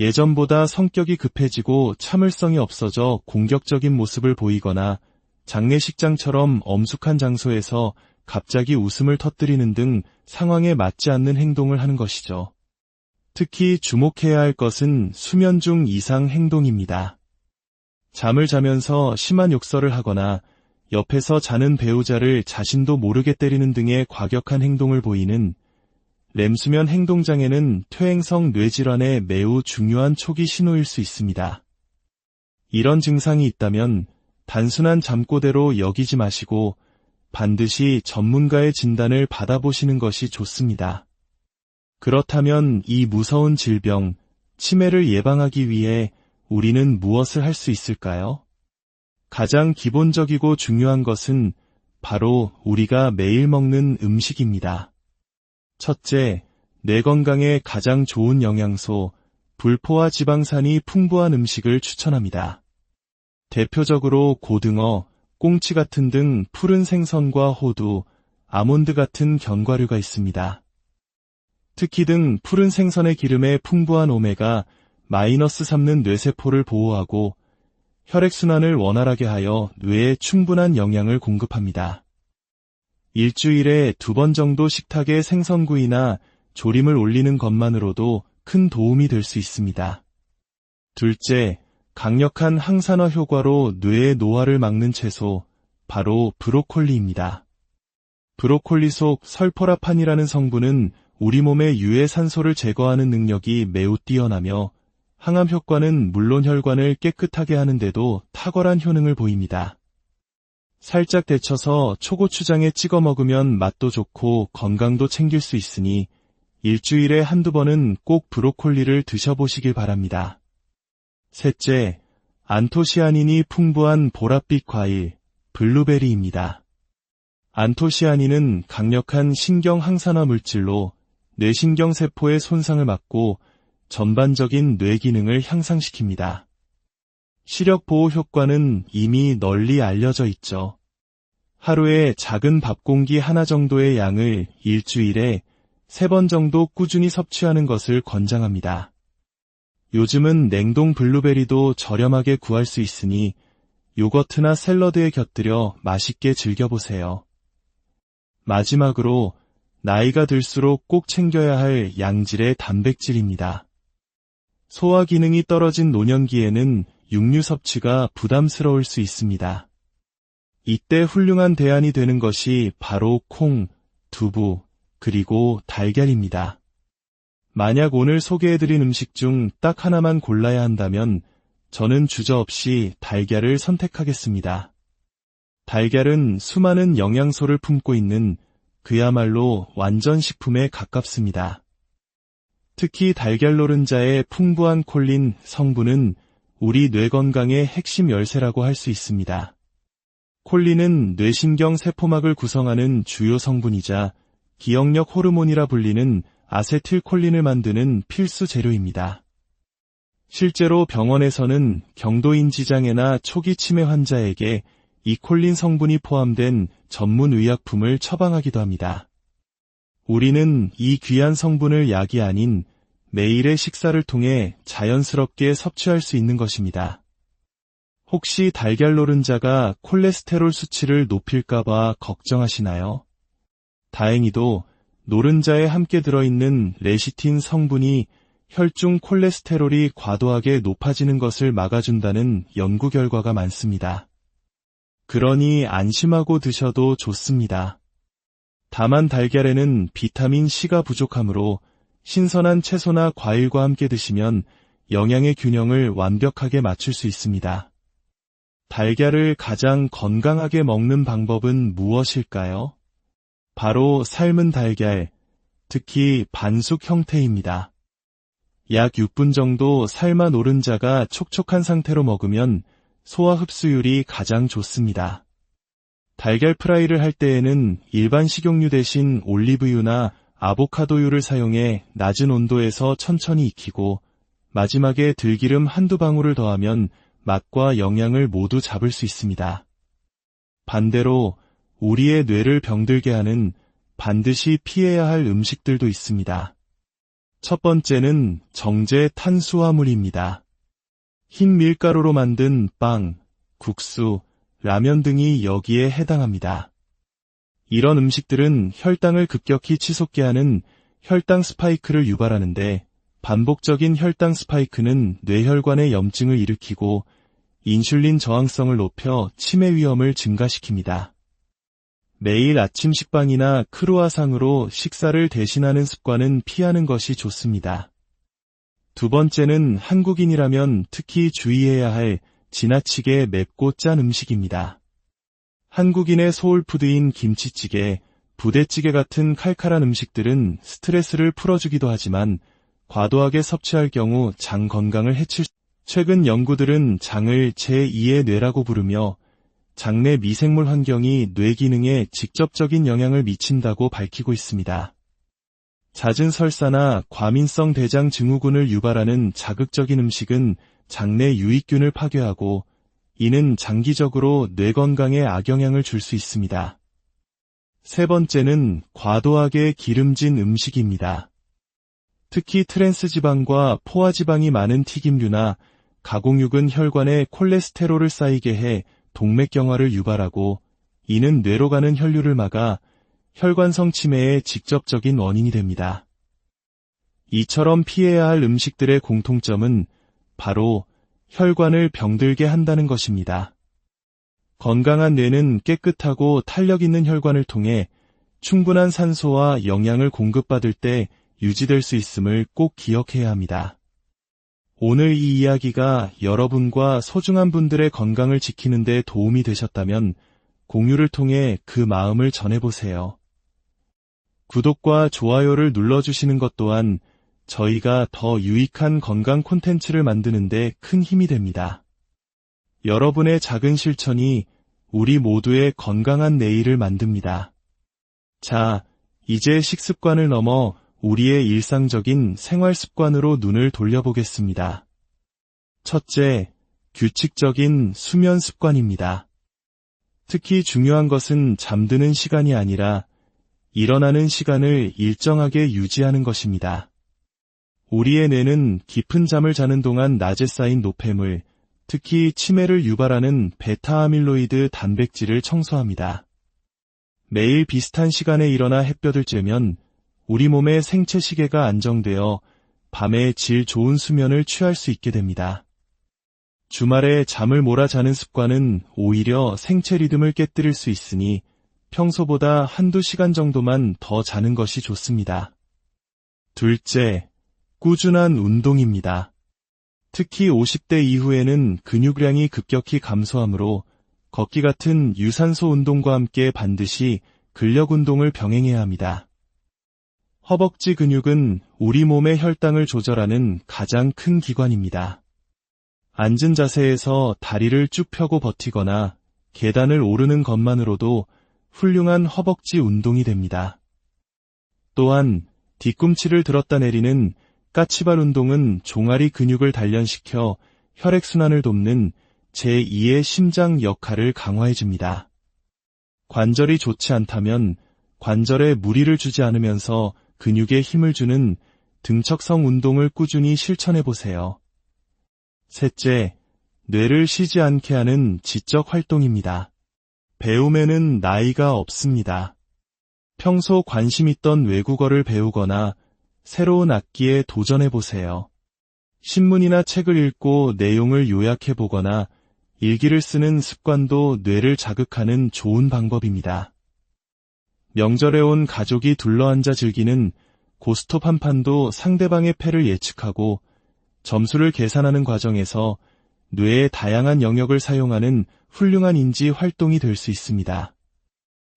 예전보다 성격이 급해지고 참을성이 없어져 공격적인 모습을 보이거나 장례식장처럼 엄숙한 장소에서 갑자기 웃음을 터뜨리는 등 상황에 맞지 않는 행동을 하는 것이죠. 특히 주목해야 할 것은 수면 중 이상 행동입니다. 잠을 자면서 심한 욕설을 하거나 옆에서 자는 배우자를 자신도 모르게 때리는 등의 과격한 행동을 보이는 렘수면 행동장애는 퇴행성 뇌질환의 매우 중요한 초기 신호일 수 있습니다. 이런 증상이 있다면 단순한 잠꼬대로 여기지 마시고 반드시 전문가의 진단을 받아보시는 것이 좋습니다. 그렇다면 이 무서운 질병, 치매를 예방하기 위해 우리는 무엇을 할 수 있을까요? 가장 기본적이고 중요한 것은 바로 우리가 매일 먹는 음식입니다. 첫째, 뇌 건강에 가장 좋은 영양소, 불포화 지방산이 풍부한 음식을 추천합니다. 대표적으로 고등어, 꽁치 같은 등 푸른 생선과 호두, 아몬드 같은 견과류가 있습니다. 특히 등 푸른 생선의 기름에 풍부한 오메가-3는 뇌세포를 보호하고 혈액순환을 원활하게 하여 뇌에 충분한 영양을 공급합니다. 일주일에 2번 정도 식탁에 생선구이나 조림을 올리는 것만으로도 큰 도움이 될 수 있습니다. 둘째, 강력한 항산화 효과로 뇌의 노화를 막는 채소, 바로 브로콜리입니다. 브로콜리 속 설포라판이라는 성분은 우리 몸의 유해 산소를 제거하는 능력이 매우 뛰어나며 항암 효과는 물론 혈관을 깨끗하게 하는데도 탁월한 효능을 보입니다. 살짝 데쳐서 초고추장에 찍어 먹으면 맛도 좋고 건강도 챙길 수 있으니 일주일에 한두 번은 꼭 브로콜리를 드셔보시길 바랍니다. 셋째, 안토시아닌이 풍부한 보랏빛 과일, 블루베리입니다. 안토시아닌은 강력한 신경 항산화 물질로 뇌신경세포의 손상을 막고 전반적인 뇌 기능을 향상시킵니다. 시력 보호 효과는 이미 널리 알려져 있죠. 하루에 작은 밥 공기 하나 정도의 양을 일주일에 3번 정도 꾸준히 섭취하는 것을 권장합니다. 요즘은 냉동 블루베리도 저렴하게 구할 수 있으니 요거트나 샐러드에 곁들여 맛있게 즐겨보세요. 마지막으로 나이가 들수록 꼭 챙겨야 할 양질의 단백질입니다. 소화 기능이 떨어진 노년기에는 육류 섭취가 부담스러울 수 있습니다. 이때 훌륭한 대안이 되는 것이 바로 콩, 두부, 그리고 달걀입니다. 만약 오늘 소개해드린 음식 중 딱 하나만 골라야 한다면 저는 주저없이 달걀을 선택하겠습니다. 달걀은 수많은 영양소를 품고 있는 그야말로 완전 식품에 가깝습니다. 특히 달걀 노른자의 풍부한 콜린 성분은 우리 뇌 건강의 핵심 열쇠라고 할 수 있습니다. 콜린은 뇌신경 세포막을 구성하는 주요 성분이자 기억력 호르몬이라 불리는 아세틸콜린을 만드는 필수 재료입니다. 실제로 병원에서는 경도인지 장애나 초기 치매 환자에게 이 콜린 성분이 포함된 전문 의약품을 처방하기도 합니다. 우리는 이 귀한 성분을 약이 아닌 매일의 식사를 통해 자연스럽게 섭취할 수 있는 것입니다. 혹시 달걀 노른자가 콜레스테롤 수치를 높일까봐 걱정하시나요? 다행히도 노른자에 함께 들어있는 레시틴 성분이 혈중 콜레스테롤이 과도하게 높아지는 것을 막아준다는 연구 결과가 많습니다. 그러니 안심하고 드셔도 좋습니다. 다만 달걀에는 비타민 C가 부족하므로 신선한 채소나 과일과 함께 드시면 영양의 균형을 완벽하게 맞출 수 있습니다. 달걀을 가장 건강하게 먹는 방법은 무엇일까요? 바로 삶은 달걀, 특히 반숙 형태입니다. 약 6분 정도 삶아 노른자가 촉촉한 상태로 먹으면 소화 흡수율이 가장 좋습니다. 달걀 프라이를 할 때에는 일반 식용유 대신 올리브유나 아보카도유를 사용해 낮은 온도에서 천천히 익히고 마지막에 들기름 한두 방울을 더하면 맛과 영양을 모두 잡을 수 있습니다. 반대로 우리의 뇌를 병들게 하는 반드시 피해야 할 음식들도 있습니다. 첫 번째는 정제 탄수화물입니다. 흰 밀가루로 만든 빵, 국수, 라면 등이 여기에 해당합니다. 이런 음식들은 혈당을 급격히 치솟게 하는 혈당 스파이크를 유발하는데 반복적인 혈당 스파이크는 뇌혈관의 염증을 일으키고 인슐린 저항성을 높여 치매 위험을 증가시킵니다. 매일 아침 식빵이나 크루아상으로 식사를 대신하는 습관은 피하는 것이 좋습니다. 두 번째는 한국인이라면 특히 주의해야 할 지나치게 맵고 짠 음식입니다. 한국인의 소울푸드인 김치찌개, 부대찌개 같은 칼칼한 음식들은 스트레스를 풀어주기도 하지만 과도하게 섭취할 경우 장 건강을 해칠 수 있습니다. 최근 연구들은 장을 제2의 뇌라고 부르며 장내 미생물 환경이 뇌 기능에 직접적인 영향을 미친다고 밝히고 있습니다. 잦은 설사나 과민성 대장 증후군을 유발하는 자극적인 음식은 장내 유익균을 파괴하고 이는 장기적으로 뇌 건강에 악영향을 줄 수 있습니다. 세 번째는 과도하게 기름진 음식입니다. 특히 트랜스지방과 포화지방이 많은 튀김류나 가공육은 혈관에 콜레스테롤을 쌓이게 해 동맥경화를 유발하고 이는 뇌로 가는 혈류를 막아 혈관성 치매의 직접적인 원인이 됩니다. 이처럼 피해야 할 음식들의 공통점은 바로 혈관을 병들게 한다는 것입니다. 건강한 뇌는 깨끗하고 탄력 있는 혈관을 통해 충분한 산소와 영양을 공급받을 때 유지될 수 있음을 꼭 기억해야 합니다. 오늘 이 이야기가 여러분과 소중한 분들의 건강을 지키는 데 도움이 되셨다면 공유를 통해 그 마음을 전해보세요. 구독과 좋아요를 눌러주시는 것 또한 저희가 더 유익한 건강 콘텐츠를 만드는 데 큰 힘이 됩니다. 여러분의 작은 실천이 우리 모두의 건강한 내일을 만듭니다. 자, 이제 식습관을 넘어 우리의 일상적인 생활 습관으로 눈을 돌려보겠습니다. 첫째, 규칙적인 수면 습관입니다. 특히 중요한 것은 잠드는 시간이 아니라 일어나는 시간을 일정하게 유지하는 것입니다. 우리의 뇌는 깊은 잠을 자는 동안 낮에 쌓인 노폐물, 특히 치매를 유발하는 베타아밀로이드 단백질을 청소합니다. 매일 비슷한 시간에 일어나 햇볕을 쬐면 우리 몸의 생체 시계가 안정되어 밤에 질 좋은 수면을 취할 수 있게 됩니다. 주말에 잠을 몰아자는 습관은 오히려 생체 리듬을 깨뜨릴 수 있으니 평소보다 한두 시간 정도만 더 자는 것이 좋습니다. 둘째, 꾸준한 운동입니다. 특히 50대 이후에는 근육량이 급격히 감소하므로 걷기 같은 유산소 운동과 함께 반드시 근력 운동을 병행해야 합니다. 허벅지 근육은 우리 몸의 혈당을 조절하는 가장 큰 기관입니다. 앉은 자세에서 다리를 쭉 펴고 버티거나 계단을 오르는 것만으로도 훌륭한 허벅지 운동이 됩니다. 또한 뒤꿈치를 들었다 내리는 까치발 운동은 종아리 근육을 단련시켜 혈액순환을 돕는 제2의 심장 역할을 강화해줍니다. 관절이 좋지 않다면 관절에 무리를 주지 않으면서 근육에 힘을 주는 등척성 운동을 꾸준히 실천해보세요. 셋째, 뇌를 쉬지 않게 하는 지적 활동입니다. 배움에는 나이가 없습니다. 평소 관심 있던 외국어를 배우거나 새로운 악기에 도전해보세요. 신문이나 책을 읽고 내용을 요약해보거나 일기를 쓰는 습관도 뇌를 자극하는 좋은 방법입니다. 명절에 온 가족이 둘러앉아 즐기는 고스톱 한 판도 상대방의 패를 예측하고 점수를 계산하는 과정에서 뇌의 다양한 영역을 사용하는 훌륭한 인지 활동이 될 수 있습니다.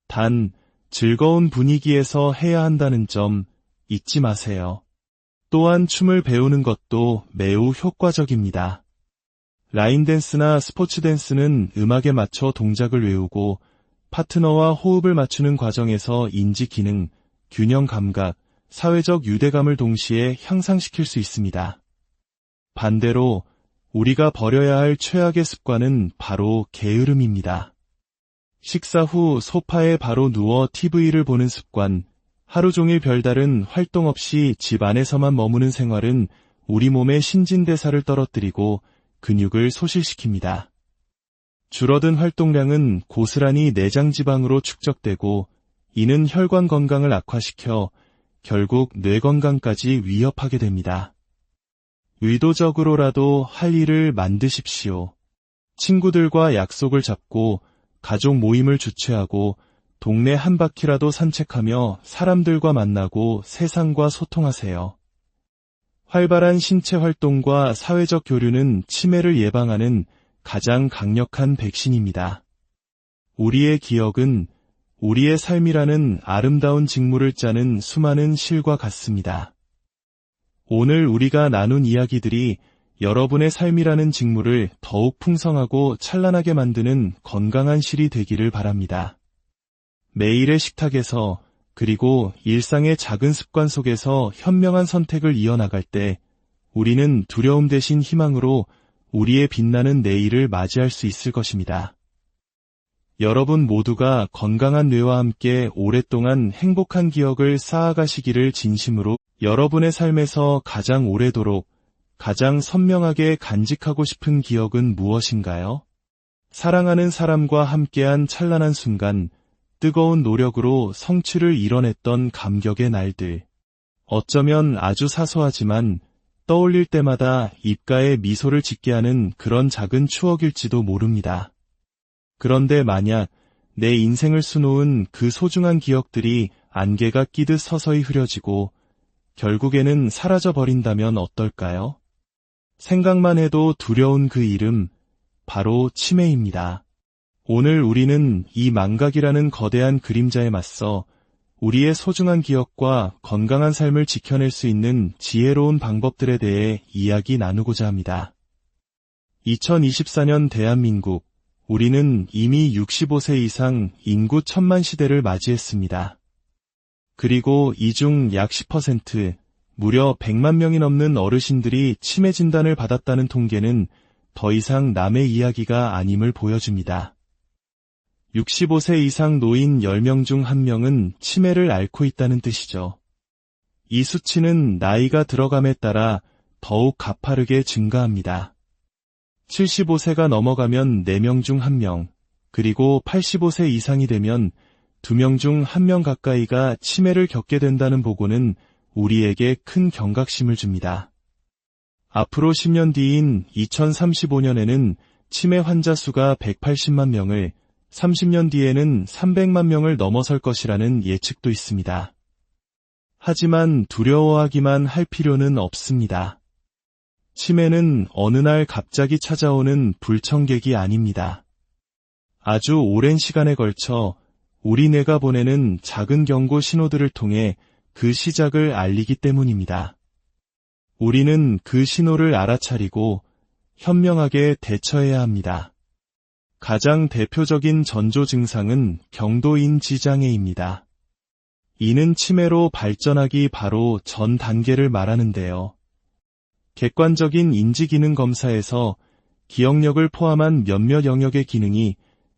단, 즐거운 분위기에서 해야 한다는 점 잊지 마세요. 또한 춤을 배우는 것도 매우 효과적입니다. 라인 댄스나 스포츠 댄스는 음악에 맞춰 동작을 외우고 파트너와 호흡을 맞추는 과정에서 인지 기능, 균형 감각, 사회적 유대감을 동시에 향상시킬 수 있습니다. 반대로 우리가 버려야 할 최악의 습관은 바로 게으름입니다. 식사 후 소파에 바로 누워 TV를 보는 습관, 하루 종일 별다른 활동 없이 집 안에서만 머무는 생활은 우리 몸의 신진대사를 떨어뜨리고 근육을 소실시킵니다. 줄어든 활동량은 고스란히 내장 지방으로 축적되고 이는 혈관 건강을 악화시켜 결국 뇌 건강까지 위협하게 됩니다. 의도적으로라도 할 일을 만드십시오. 친구들과 약속을 잡고 가족 모임을 주최하고 동네 한 바퀴라도 산책하며 사람들과 만나고 세상과 소통하세요. 활발한 신체 활동과 사회적 교류는 치매를 예방하는 가장 강력한 백신입니다. 우리의 기억은 우리의 삶이라는 아름다운 직무를 짜는 수많은 실과 같습니다. 오늘 우리가 나눈 이야기들이 여러분의 삶이라는 직무를 더욱 풍성하고 찬란하게 만드는 건강한 실이 되기를 바랍니다. 매일의 식탁에서 그리고 일상의 작은 습관 속에서 현명한 선택을 이어나갈 때 우리는 두려움 대신 희망으로 우리의 빛나는 내일을 맞이할 수 있을 것입니다. 여러분 모두가 건강한 뇌와 함께 오랫동안 행복한 기억을 쌓아가시기를 진심으로 여러분의 삶에서 가장 오래도록 가장 선명하게 간직하고 싶은 기억은 무엇인가요? 사랑하는 사람과 함께한 찬란한 순간, 뜨거운 노력으로 성취를 이뤄냈던 감격의 날들. 어쩌면 아주 사소하지만 떠올릴 때마다 입가에 미소를 짓게 하는 그런 작은 추억일지도 모릅니다. 그런데 만약 내 인생을 수놓은 그 소중한 기억들이 안개가 끼듯 서서히 흐려지고 결국에는 사라져버린다면 어떨까요? 생각만 해도 두려운 그 이름, 바로 치매입니다. 오늘 우리는 이 망각이라는 거대한 그림자에 맞서 우리의 소중한 기억과 건강한 삶을 지켜낼 수 있는 지혜로운 방법들에 대해 이야기 나누고자 합니다. 2024년 대한민국, 우리는 이미 65세 이상 인구 1000만 시대를 맞이했습니다. 그리고 이 중 약 10%, 무려 100만 명이 넘는 어르신들이 치매 진단을 받았다는 통계는 더 이상 남의 이야기가 아님을 보여줍니다. 65세 이상 노인 10명 중 1명은 치매를 앓고 있다는 뜻이죠. 이 수치는 나이가 들어감에 따라 더욱 가파르게 증가합니다. 75세가 넘어가면 4명 중 1명, 그리고 85세 이상이 되면 2명 중 1명 가까이가 치매를 겪게 된다는 보고는 우리에게 큰 경각심을 줍니다. 앞으로 10년 뒤인 2035년에는 치매 환자 수가 180만 명을, 30년 뒤에는 300만 명을 넘어설 것이라는 예측도 있습니다. 하지만 두려워하기만 할 필요는 없습니다. 치매는 어느 날 갑자기 찾아오는 불청객이 아닙니다. 아주 오랜 시간에 걸쳐 우리 뇌가 보내는 작은 경고 신호들을 통해 그 시작을 알리기 때문입니다. 우리는 그 신호를 알아차리고 현명하게 대처해야 합니다. 가장 대표적인 전조 증상은 경도인지장애입니다. 이는 치매로 발전하기 바로 전 단계를 말하는데요. 객관적인 인지기능 검사에서 기억력을 포함한 몇몇 영역의 기능이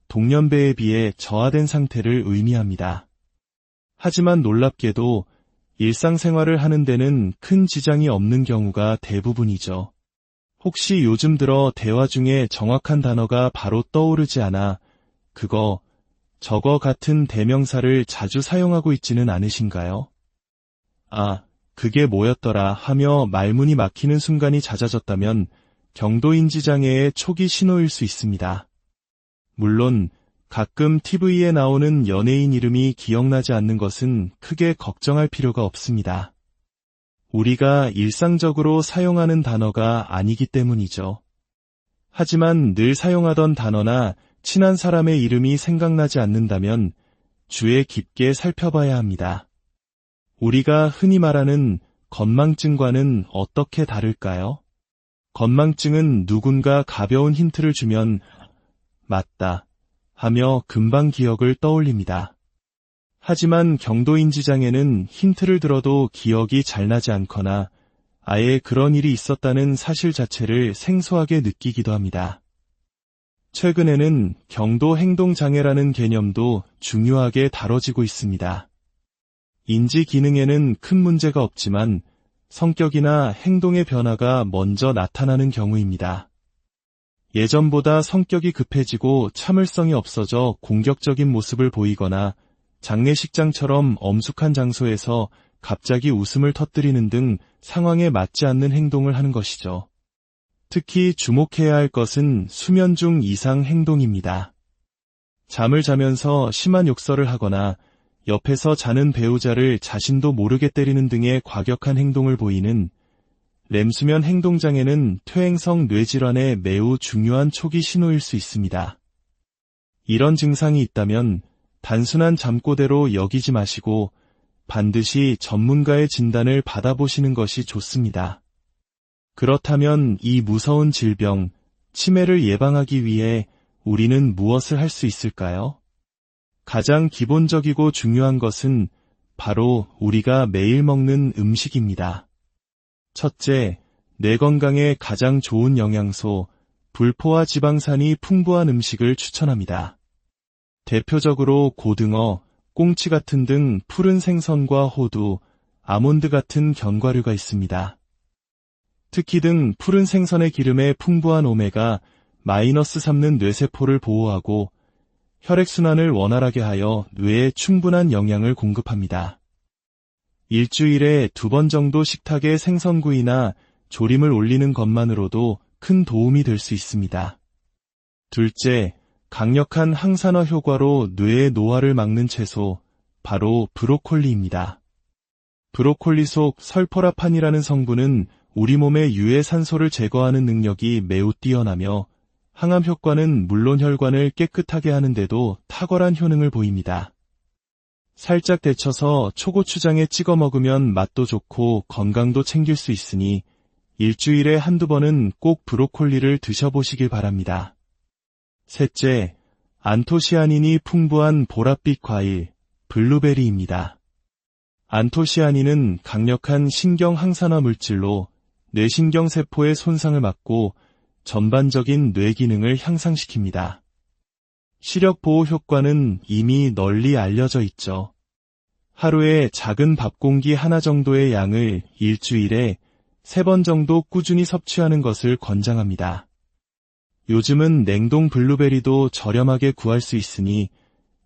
동년배에 비해 저하된 상태를 의미합니다. 하지만 놀랍게도 일상생활을 하는 데는 큰 지장이 없는 경우가 대부분이죠. 혹시 요즘 들어 대화 중에 정확한 단어가 바로 떠오르지 않아 그거, 저거 같은 대명사를 자주 사용하고 있지는 않으신가요? 아, 그게 뭐였더라 하며 말문이 막히는 순간이 잦아졌다면 경도인지장애의 초기 신호일 수 있습니다. 물론 가끔 TV에 나오는 연예인 이름이 기억나지 않는 것은 크게 걱정할 필요가 없습니다. 우리가 일상적으로 사용하는 단어가 아니기 때문이죠. 하지만 늘 사용하던 단어나 친한 사람의 이름이 생각나지 않는다면 주의 깊게 살펴봐야 합니다. 우리가 흔히 말하는 건망증과는 어떻게 다를까요? 건망증은 누군가 가벼운 힌트를 주면 맞다 하며 금방 기억을 떠올립니다. 하지만 경도인지장애는 힌트를 들어도 기억이 잘 나지 않거나 아예 그런 일이 있었다는 사실 자체를 생소하게 느끼기도 합니다. 최근에는 경도행동장애라는 개념도 중요하게 다뤄지고 있습니다. 인지 기능에는 큰 문제가 없지만 성격이나 행동의 변화가 먼저 나타나는 경우입니다. 예전보다 성격이 급해지고 참을성이 없어져 공격적인 모습을 보이거나 장례식장처럼 엄숙한 장소에서 갑자기 웃음을 터뜨리는 등 상황에 맞지 않는 행동을 하는 것이죠. 특히 주목해야 할 것은 수면 중 이상 행동입니다. 잠을 자면서 심한 욕설을 하거나 옆에서 자는 배우자를 자신도 모르게 때리는 등의 과격한 행동을 보이는 렘수면 행동장애는 퇴행성 뇌질환의 매우 중요한 초기 신호일 수 있습니다. 이런 증상이 있다면 단순한 잠꼬대로 여기지 마시고 반드시 전문가의 진단을 받아보시는 것이 좋습니다. 그렇다면 이 무서운 질병, 치매를 예방하기 위해 우리는 무엇을 할 수 있을까요? 가장 기본적이고 중요한 것은 바로 우리가 매일 먹는 음식입니다. 첫째, 뇌 건강에 가장 좋은 영양소, 불포화 지방산이 풍부한 음식을 추천합니다. 대표적으로 고등어, 꽁치 같은 등 푸른 생선과 호두, 아몬드 같은 견과류가 있습니다. 특히 등 푸른 생선의 기름에 풍부한 오메가-3는 뇌세포를 보호하고 혈액순환을 원활하게 하여 뇌에 충분한 영양을 공급합니다. 일주일에 2번 정도 식탁에 생선구이나 조림을 올리는 것만으로도 큰 도움이 될 수 있습니다. 둘째, 강력한 항산화 효과로 뇌의 노화를 막는 채소, 바로 브로콜리입니다. 브로콜리 속 설포라판이라는 성분은 우리 몸의 유해 산소를 제거하는 능력이 매우 뛰어나며 항암 효과는 물론 혈관을 깨끗하게 하는데도 탁월한 효능을 보입니다. 살짝 데쳐서 초고추장에 찍어 먹으면 맛도 좋고 건강도 챙길 수 있으니 일주일에 한두 번은 꼭 브로콜리를 드셔보시길 바랍니다. 셋째, 안토시아닌이 풍부한 보랏빛 과일, 블루베리입니다. 안토시아닌은 강력한 신경 항산화 물질로 뇌신경세포의 손상을 막고 전반적인 뇌 기능을 향상시킵니다. 시력 보호 효과는 이미 널리 알려져 있죠. 하루에 작은 밥 공기 하나 정도의 양을 일주일에 3번 정도 꾸준히 섭취하는 것을 권장합니다. 요즘은 냉동 블루베리도 저렴하게 구할 수 있으니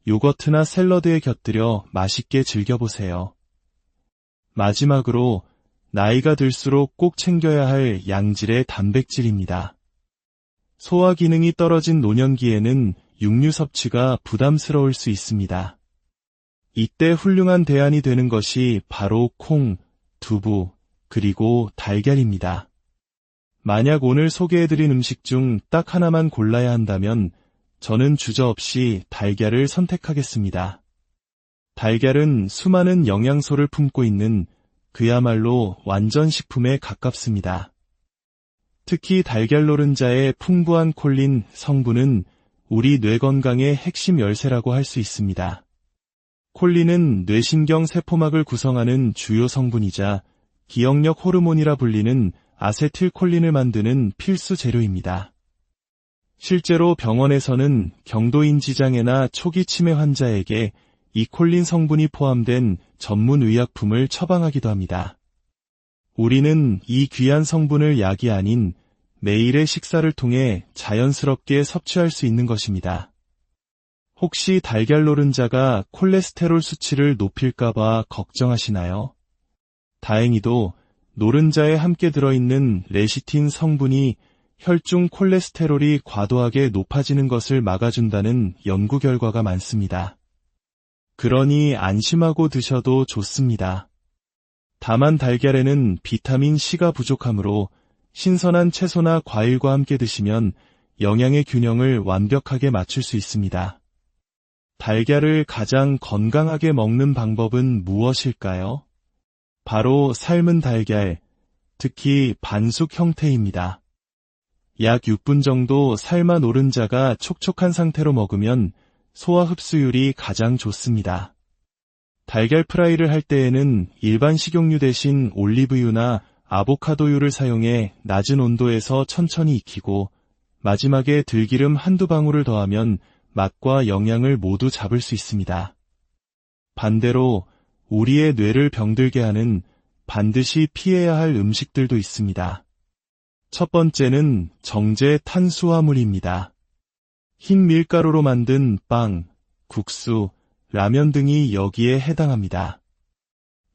요거트나 샐러드에 곁들여 맛있게 즐겨보세요. 마지막으로 나이가 들수록 꼭 챙겨야 할 양질의 단백질입니다. 소화 기능이 떨어진 노년기에는 육류 섭취가 부담스러울 수 있습니다. 이때 훌륭한 대안이 되는 것이 바로 콩, 두부, 그리고 달걀입니다. 만약 오늘 소개해드린 음식 중 딱 하나만 골라야 한다면 저는 주저없이 달걀을 선택하겠습니다. 달걀은 수많은 영양소를 품고 있는 그야말로 완전 식품에 가깝습니다. 특히 달걀 노른자의 풍부한 콜린 성분은 우리 뇌 건강의 핵심 열쇠라고 할 수 있습니다. 콜린은 뇌신경 세포막을 구성하는 주요 성분이자 기억력 호르몬이라 불리는 아세틸콜린을 만드는 필수 재료입니다. 실제로 병원에서는 경도인지 장애나 초기 치매 환자에게 이 콜린 성분이 포함된 전문 의약품을 처방하기도 합니다. 우리는 이 귀한 성분을 약이 아닌 매일의 식사를 통해 자연스럽게 섭취할 수 있는 것입니다. 혹시 달걀 노른자가 콜레스테롤 수치를 높일까봐 걱정하시나요? 다행히도 노른자에 함께 들어있는 레시틴 성분이 혈중 콜레스테롤이 과도하게 높아지는 것을 막아준다는 연구 결과가 많습니다. 그러니 안심하고 드셔도 좋습니다. 다만 달걀에는 비타민 C가 부족하므로 신선한 채소나 과일과 함께 드시면 영양의 균형을 완벽하게 맞출 수 있습니다. 달걀을 가장 건강하게 먹는 방법은 무엇일까요? 바로 삶은 달걀, 특히 반숙 형태입니다. 약 6분 정도 삶아 노른자가 촉촉한 상태로 먹으면 소화 흡수율이 가장 좋습니다. 달걀 프라이를 할 때에는 일반 식용유 대신 올리브유나 아보카도유를 사용해 낮은 온도에서 천천히 익히고 마지막에 들기름 한두 방울을 더하면 맛과 영양을 모두 잡을 수 있습니다. 반대로 우리의 뇌를 병들게 하는 반드시 피해야 할 음식들도 있습니다. 첫 번째는 정제 탄수화물입니다. 흰 밀가루로 만든 빵, 국수, 라면 등이 여기에 해당합니다.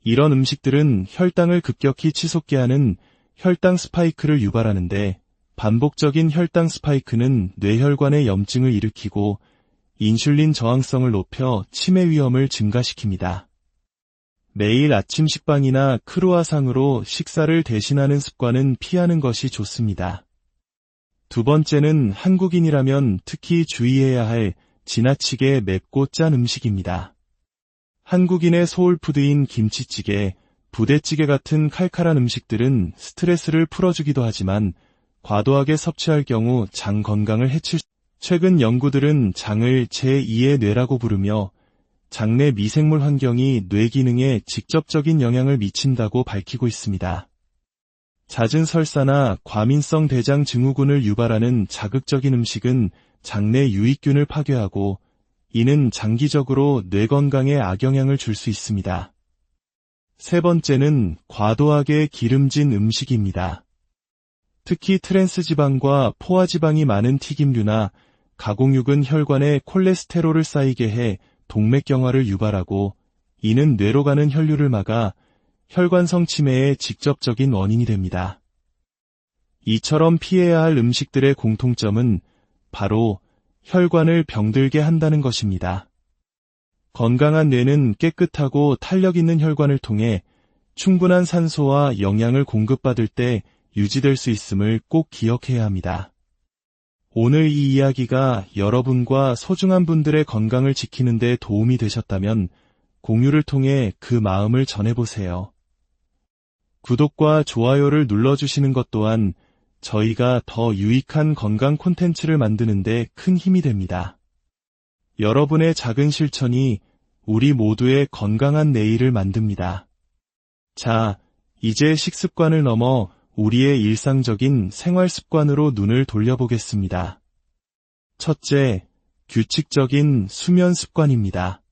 이런 음식들은 혈당을 급격히 치솟게 하는 혈당 스파이크를 유발하는데 반복적인 혈당 스파이크는 뇌혈관의 염증을 일으키고 인슐린 저항성을 높여 치매 위험을 증가시킵니다. 매일 아침 식빵이나 크루아상으로 식사를 대신하는 습관은 피하는 것이 좋습니다. 두 번째는 한국인이라면 특히 주의해야 할 지나치게 맵고 짠 음식입니다. 한국인의 소울푸드인 김치찌개, 부대찌개 같은 칼칼한 음식들은 스트레스를 풀어주기도 하지만 과도하게 섭취할 경우 장 건강을 해칠 수 있습니다. 최근 연구들은 장을 제2의 뇌라고 부르며 장내 미생물 환경이 뇌 기능에 직접적인 영향을 미친다고 밝히고 있습니다. 잦은 설사나 과민성 대장 증후군을 유발하는 자극적인 음식은 장내 유익균을 파괴하고 이는 장기적으로 뇌 건강에 악영향을 줄 수 있습니다. 세 번째는 과도하게 기름진 음식입니다. 특히 트랜스지방과 포화지방이 많은 튀김류나 가공육은 혈관에 콜레스테롤을 쌓이게 해 동맥경화를 유발하고 이는 뇌로 가는 혈류를 막아 혈관성 치매의 직접적인 원인이 됩니다. 이처럼 피해야 할 음식들의 공통점은 바로 혈관을 병들게 한다는 것입니다. 건강한 뇌는 깨끗하고 탄력 있는 혈관을 통해 충분한 산소와 영양을 공급받을 때 유지될 수 있음을 꼭 기억해야 합니다. 오늘 이 이야기가 여러분과 소중한 분들의 건강을 지키는 데 도움이 되셨다면 공유를 통해 그 마음을 전해보세요. 구독과 좋아요를 눌러주시는 것 또한 저희가 더 유익한 건강 콘텐츠를 만드는 데 큰 힘이 됩니다. 여러분의 작은 실천이 우리 모두의 건강한 내일을 만듭니다. 자, 이제 식습관을 넘어 우리의 일상적인 생활 습관으로 눈을 돌려보겠습니다. 첫째, 규칙적인 수면 습관입니다.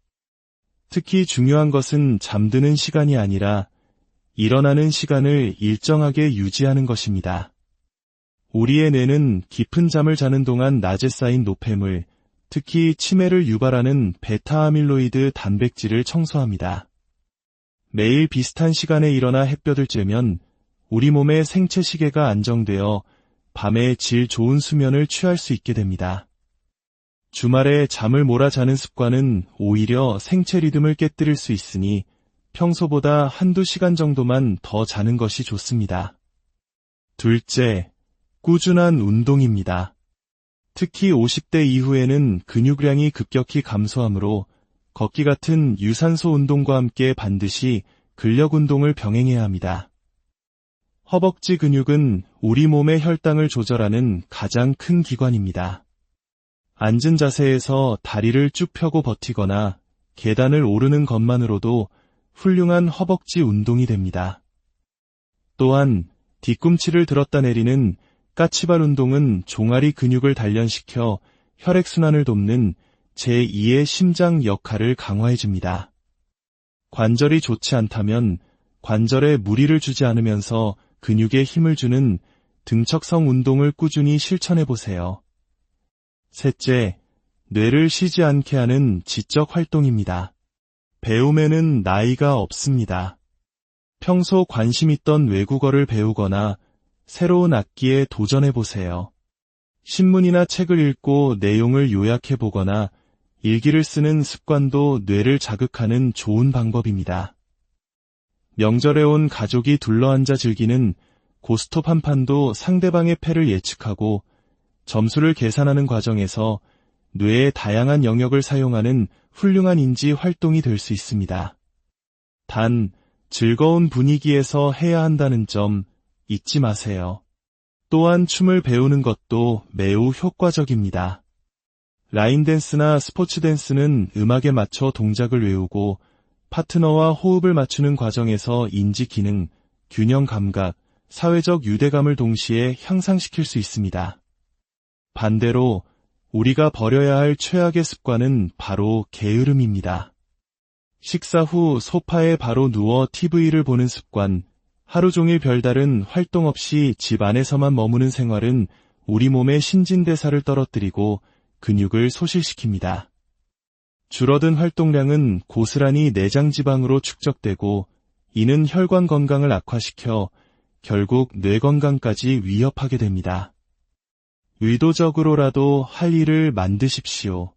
특히 중요한 것은 잠드는 시간이 아니라 일어나는 시간을 일정하게 유지하는 것입니다. 우리의 뇌는 깊은 잠을 자는 동안 낮에 쌓인 노폐물, 특히 치매를 유발하는 베타아밀로이드 단백질을 청소합니다. 매일 비슷한 시간에 일어나 햇볕을 쬐면 우리 몸의 생체 시계가 안정되어 밤에 질 좋은 수면을 취할 수 있게 됩니다. 주말에 잠을 몰아자는 습관은 오히려 생체 리듬을 깨뜨릴 수 있으니 평소보다 한두 시간 정도만 더 자는 것이 좋습니다. 둘째, 꾸준한 운동입니다. 특히 50대 이후에는 근육량이 급격히 감소하므로 걷기 같은 유산소 운동과 함께 반드시 근력 운동을 병행해야 합니다. 허벅지 근육은 우리 몸의 혈당을 조절하는 가장 큰 기관입니다. 앉은 자세에서 다리를 쭉 펴고 버티거나 계단을 오르는 것만으로도 훌륭한 허벅지 운동이 됩니다. 또한 뒤꿈치를 들었다 내리는 까치발 운동은 종아리 근육을 단련시켜 혈액순환을 돕는 제2의 심장 역할을 강화해줍니다. 관절이 좋지 않다면 관절에 무리를 주지 않으면서 근육에 힘을 주는 등척성 운동을 꾸준히 실천해보세요. 셋째, 뇌를 쉬지 않게 하는 지적 활동입니다. 배움에는 나이가 없습니다. 평소 관심 있던 외국어를 배우거나 새로운 악기에 도전해보세요. 신문이나 책을 읽고 내용을 요약해보거나 일기를 쓰는 습관도 뇌를 자극하는 좋은 방법입니다. 명절에 온 가족이 둘러앉아 즐기는 고스톱 한 판도 상대방의 패를 예측하고 점수를 계산하는 과정에서 뇌의 다양한 영역을 사용하는 훌륭한 인지 활동이 될 수 있습니다. 단, 즐거운 분위기에서 해야 한다는 점 잊지 마세요. 또한 춤을 배우는 것도 매우 효과적입니다. 라인 댄스나 스포츠 댄스는 음악에 맞춰 동작을 외우고 파트너와 호흡을 맞추는 과정에서 인지 기능, 균형 감각, 사회적 유대감을 동시에 향상시킬 수 있습니다. 반대로 우리가 버려야 할 최악의 습관은 바로 게으름입니다. 식사 후 소파에 바로 누워 TV를 보는 습관, 하루 종일 별다른 활동 없이 집 안에서만 머무는 생활은 우리 몸의 신진대사를 떨어뜨리고 근육을 소실시킵니다. 줄어든 활동량은 고스란히 내장 지방으로 축적되고 이는 혈관 건강을 악화시켜 결국 뇌 건강까지 위협하게 됩니다. 의도적으로라도 할 일을 만드십시오.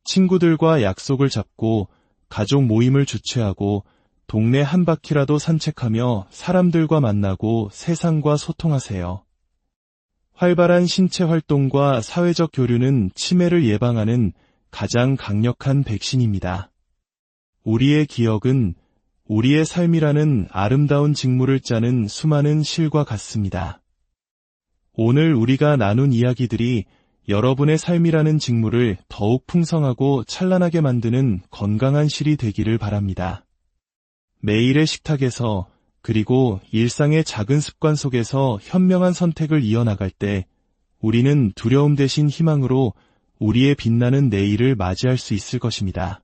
친구들과 약속을 잡고 가족 모임을 주최하고 동네 한 바퀴라도 산책하며 사람들과 만나고 세상과 소통하세요. 활발한 신체 활동과 사회적 교류는 치매를 예방하는 가장 강력한 백신입니다. 우리의 기억은 우리의 삶이라는 아름다운 직무를 짜는 수많은 실과 같습니다. 오늘 우리가 나눈 이야기들이 여러분의 삶이라는 직무를 더욱 풍성하고 찬란하게 만드는 건강한 실이 되기를 바랍니다. 매일의 식탁에서 그리고 일상의 작은 습관 속에서 현명한 선택을 이어나갈 때 우리는 두려움 대신 희망으로 우리의 빛나는 내일을 맞이할 수 있을 것입니다.